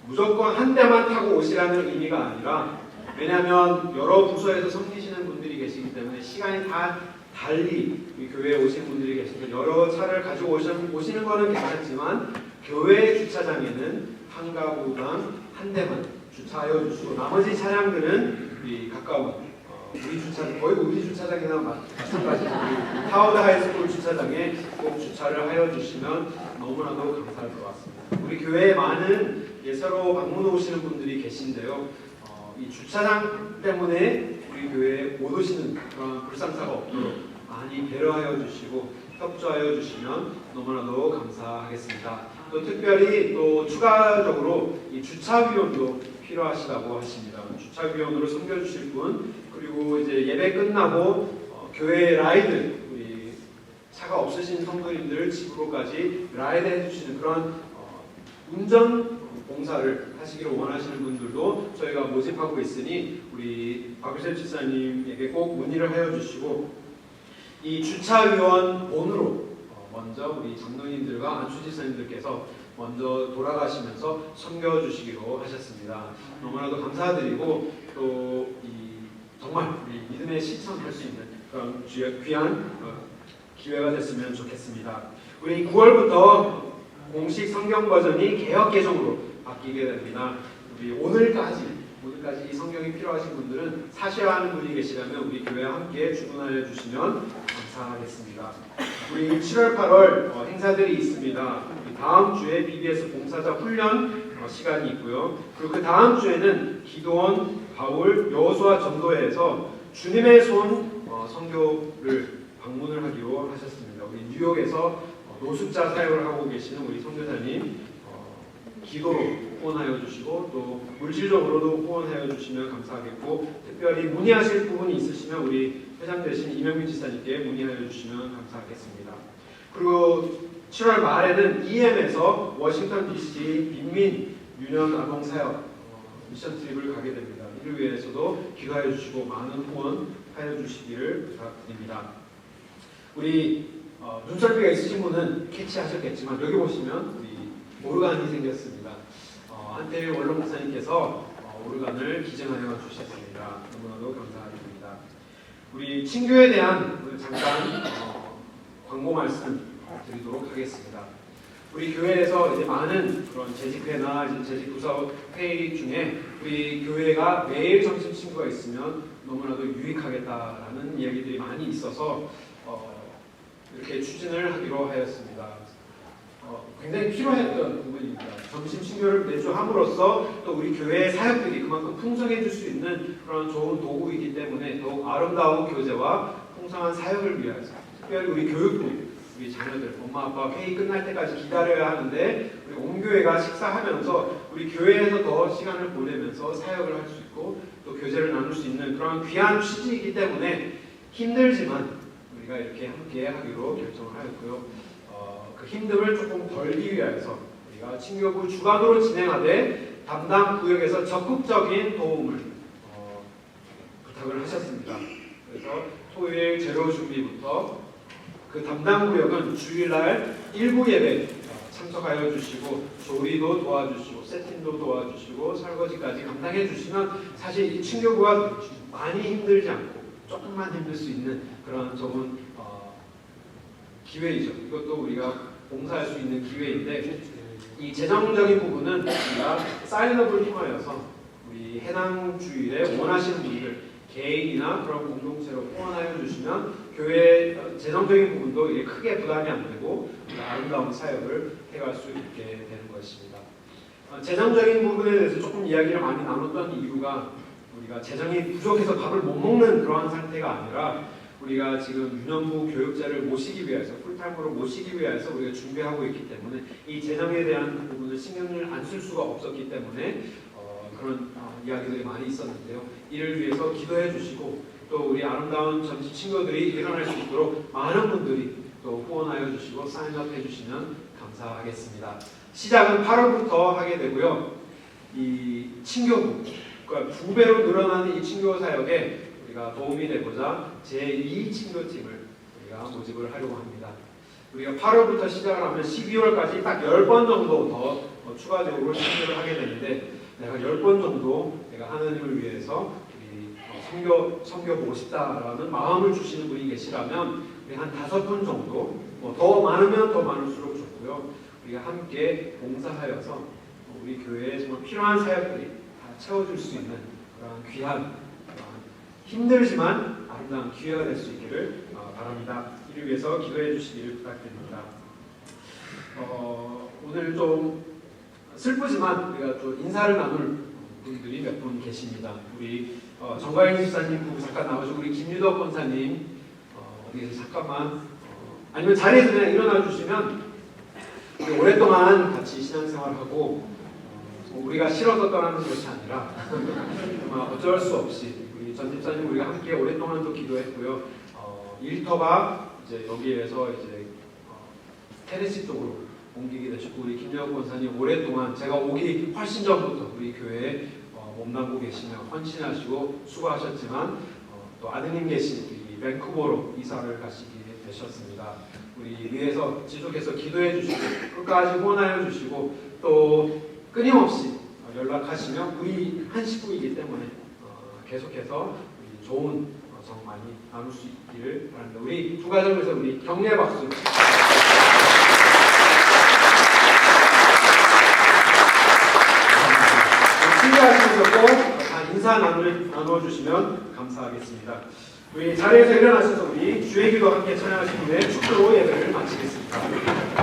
무조건 한 대만 타고 오시라는 의미가 아니라 왜냐하면 여러 부서에서 섬기시는 분들이 계시기 때문에 시간이 다 달리 우리 교회에 오신 분들이 계시니까 여러 차를 가지고 오시는 거는 괜찮지만 교회 주차장에는 한 가구당 한 대만 주차하여 주시고 나머지 차량들은 우리 가까운 우리 주차장 거의 우리 주차장이나 마찬가지로 우리 타워드 하이스쿨 주차장에 꼭 주차를 하여 주시면 너무나도 감사할 것 같습니다. 우리 교회에 많은 새로 방문 오시는 분들이 계신데요. 이 주차장 때문에 우리 교회에 못 오시는 그런 불상사가 없도록 많이 배려하여 주시고 협조하여 주시면 너무나도 감사하겠습니다. 또 특별히 또 추가적으로 이 주차위원도 필요하시다고 하십니다. 주차위원으로 섬겨주실 분 그리고 이제 예배 끝나고 교회 라이드 우리 차가 없으신 성도님들 집으로까지 라이드 해주시는 그런 운전 봉사를 하시기를 원하시는 분들도 저희가 모집하고 있으니 우리 박유셉 집사님에게 꼭 문의를 하여 주시고 이 주차위원 본으로 먼저 우리 장로님들과 안수 집사님들께서 먼저 돌아가시면서 섬겨주시기로 하셨습니다. 너무나도 감사드리고 또 정말 우리 믿음에 실천할 수 있는 그런 귀한 기회가 됐으면 좋겠습니다. 우리 9월부터 공식 성경 버전이 개역 개정으로 바뀌게 됩니다. 우리 오늘까지 이 성경이 필요하신 분들은 사셔야 하는 분이 계시라면 우리 교회와 함께 주문하여 주시면 감사하겠습니다. 우리 7월 8월 행사들이 있습니다. 다음 주에 BBS 봉사자 훈련 시간이 있고요. 그리고 그 다음 주에는 기도원, 바울, 여호수아 전도회에서 주님의 손 선교를 방문을 하기로 하셨습니다. 우리 뉴욕에서 노숙자 사역을 하고 계시는 우리 선교사님 기도로 후원하여 주시고 또 물질적으로도 후원하여 주시면 감사하겠고 특별히 문의하실 부분이 있으시면 우리 회장 되신 이명민 지사님께 문의하여 주시면 감사하겠습니다. 그리고 7월 말에는 EM에서 워싱턴 DC 빈민 유년 아동 사역 미션 트립을 가게 됩니다. 이를 위해서도 기도하여 주시고 많은 후원하여 주시기를 부탁드립니다. 우리 눈썰미가 있으신 분은 캐치하셨겠지만 여기 보시면 우리 오르간이 생겼습니다. 한태일 원로 목사님께서 오르간을 기증하여 주셨습니다. 너무나도 감사드립니다. 우리 친교에 대한 잠깐 광고 말씀 드리도록 하겠습니다. 우리 교회에서 이제 많은 그런 재직회나 재직 부서 회의 중에 우리 교회가 매일 점심 친구가 있으면 너무나도 유익하겠다라는 이야기들이 많이 있어서 이렇게 추진을 하기로 하였습니다. 굉장히 필요했던 부분입니다. 점심 친교를 매주 함으로써 또 우리 교회의 사역들이 그만큼 풍성해질 수 있는 그런 좋은 도구이기 때문에 더욱 아름다운 교제와 풍성한 사역을 위해서 특별히 우리 교육부, 우리 자녀들, 엄마 아빠 회의 끝날 때까지 기다려야 하는데 우리 온 교회가 식사하면서 우리 교회에서 더 시간을 보내면서 사역을 할 수 있고 또 교제를 나눌 수 있는 그런 귀한 취지이기 때문에 힘들지만 우리가 이렇게 함께 하기로 결정을 하였고요. 그 힘듦을 조금 덜기 위해서 우리가 친교부 주관으로 진행하되 담당 구역에서 적극적인 도움을 부탁을 하셨습니다. 그래서 토요일 재료 준비부터 그 담당 구역은 주일날 일부 예배 참석하여 주시고 조리도 도와주시고 세팅도 도와주시고 설거지까지 감당해 주시면 사실 이 친교부가 많이 힘들지 않고 조금만 힘들 수 있는 그런 좋은 기회이죠. 이것도 우리가 봉사할 수 있는 기회인데 이 재정적인 부분은 우리가 사인업을 통하여서 우리 해당 주일에 원하시는 분들 개인이나 그런 공동체로 후원하여 주시면 교회 재정적인 부분도 이게 크게 부담이 안 되고 아름다운 사역을 해갈 수 있게 되는 것입니다. 재정적인 부분에 대해서 조금 이야기를 많이 나눴던 이유가 우리가 재정이 부족해서 밥을 못 먹는 그러한 상태가 아니라 우리가 지금 유년부 교육자를 모시기 위해서 풀타임으로 모시기 위해서 우리가 준비하고 있기 때문에 이 재정에 대한 부분을 신경을 안 쓸 수가 없었기 때문에 그런 이야기들이 많이 있었는데요. 이를 위해서 기도해 주시고 또 우리 아름다운 전시 친구들이 일어날 수 있도록 많은 분들이 또 후원하여 주시고 사인업 해주시면 감사하겠습니다. 시작은 8월부터 하게 되고요. 이 친교부, 그러니까 2배로 늘어나는 이 친교 사역에 우리가 도움이 되고자 제2 친교팀을 우리가 모집을 하려고 합니다. 우리가 8월부터 시작을 하면 12월까지 딱 10번 정도 더 추가적으로 친교를 하게 되는데 내가 10번 정도 내가 하나님을 위해서 우리 섬겨보고 싶다라는 마음을 주시는 분이 계시라면 우리 한 5분 정도 더 많으면 더 많을수록 좋고요. 우리가 함께 봉사하여서 우리 교회에 정말 필요한 사역들이 다 채워줄 수 있는 그런 귀한 힘들지만 아름다운 기회가 될 수 있기를 바랍니다. 이를 위해서 기도해 주시기를 부탁드립니다. 오늘 좀 슬프지만 우리가 또 인사를 나눌 분들이 몇 분 계십니다. 우리 정가영 집사님 부부 잠깐 나오시고 우리 김유덕 권사님 어디서 잠깐만 아니면 자리에서 그냥 일어나 주시면 우리 오랫동안 같이 신앙생활하고 우리가 싫어서 떠나는 것이 아니라 정말 어쩔 수 없이 우리 전 집사님 우리가 함께 오랫동안 또 기도했고요. 일터가 이제 여기에서 이제 테네시 쪽으로 옮기게 되셨고 우리 김여우 권사님 오랫동안 제가 오기 훨씬 전부터 우리 교회에 몸담고 계시며 헌신하시고 수고하셨지만 또 아드님 계신 이 밴쿠버로 이사를 가시게 되셨습니다. 우리 위해서 지속해서 기도해 주시고 끝까지 후원하여 주시고 또 끊임없이 연락하시며 우리 한 식구이기 때문에 계속해서 우리 좋은 정 많이 나눌 수 있기를 바랍니다. 우리 두 가정에서 우리 격려 박수. 친구하시면서 다 인사 나눠주시면 감사하겠습니다. 우리 자리에서 일어나셔서 우리 주의 기도 함께 찬양하신 후에 축도로 예배를 마치겠습니다.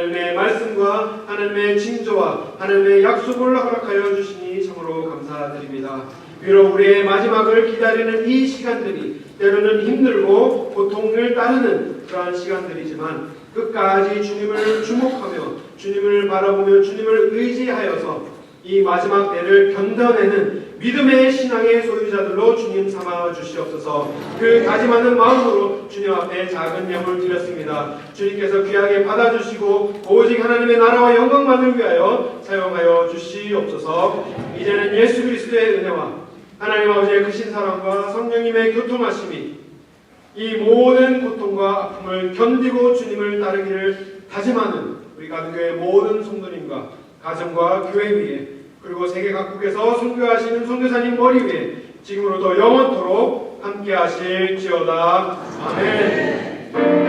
하나님의 말씀과 하나님의 징조와 하나님의 약속을 허락하여 주시니 참으로 감사드립니다. 비록 우리의 마지막을 기다리는 이 시간들이 때로는 힘들고 고통을 따르는 그러한 시간들이지만 끝까지 주님을 주목하며 주님을 바라보며 주님을 의지하여서 이 마지막 때를 견뎌내는 믿음의 신앙의 소유자들로 주님 삼아 주시옵소서. 그 다짐하는 마음으로 주님 앞에 작은 예물 드렸습니다. 주님께서 귀하게 받아주시고 오직 하나님의 나라와 영광만을 위하여 사용하여 주시옵소서. 이제는 예수 그리스도의 은혜와 하나님 아버지의 크신 사랑과 성령님의 교통하심이 이 모든 고통과 아픔을 견디고 주님을 따르기를 다짐하는 우리 가든교회 모든 성도님과 가정과 교회 위에 그리고 세계 각국에서 선교하시는 선교사님 머리 위에 지금으로도 영원토록 함께 하실지어다. 아멘.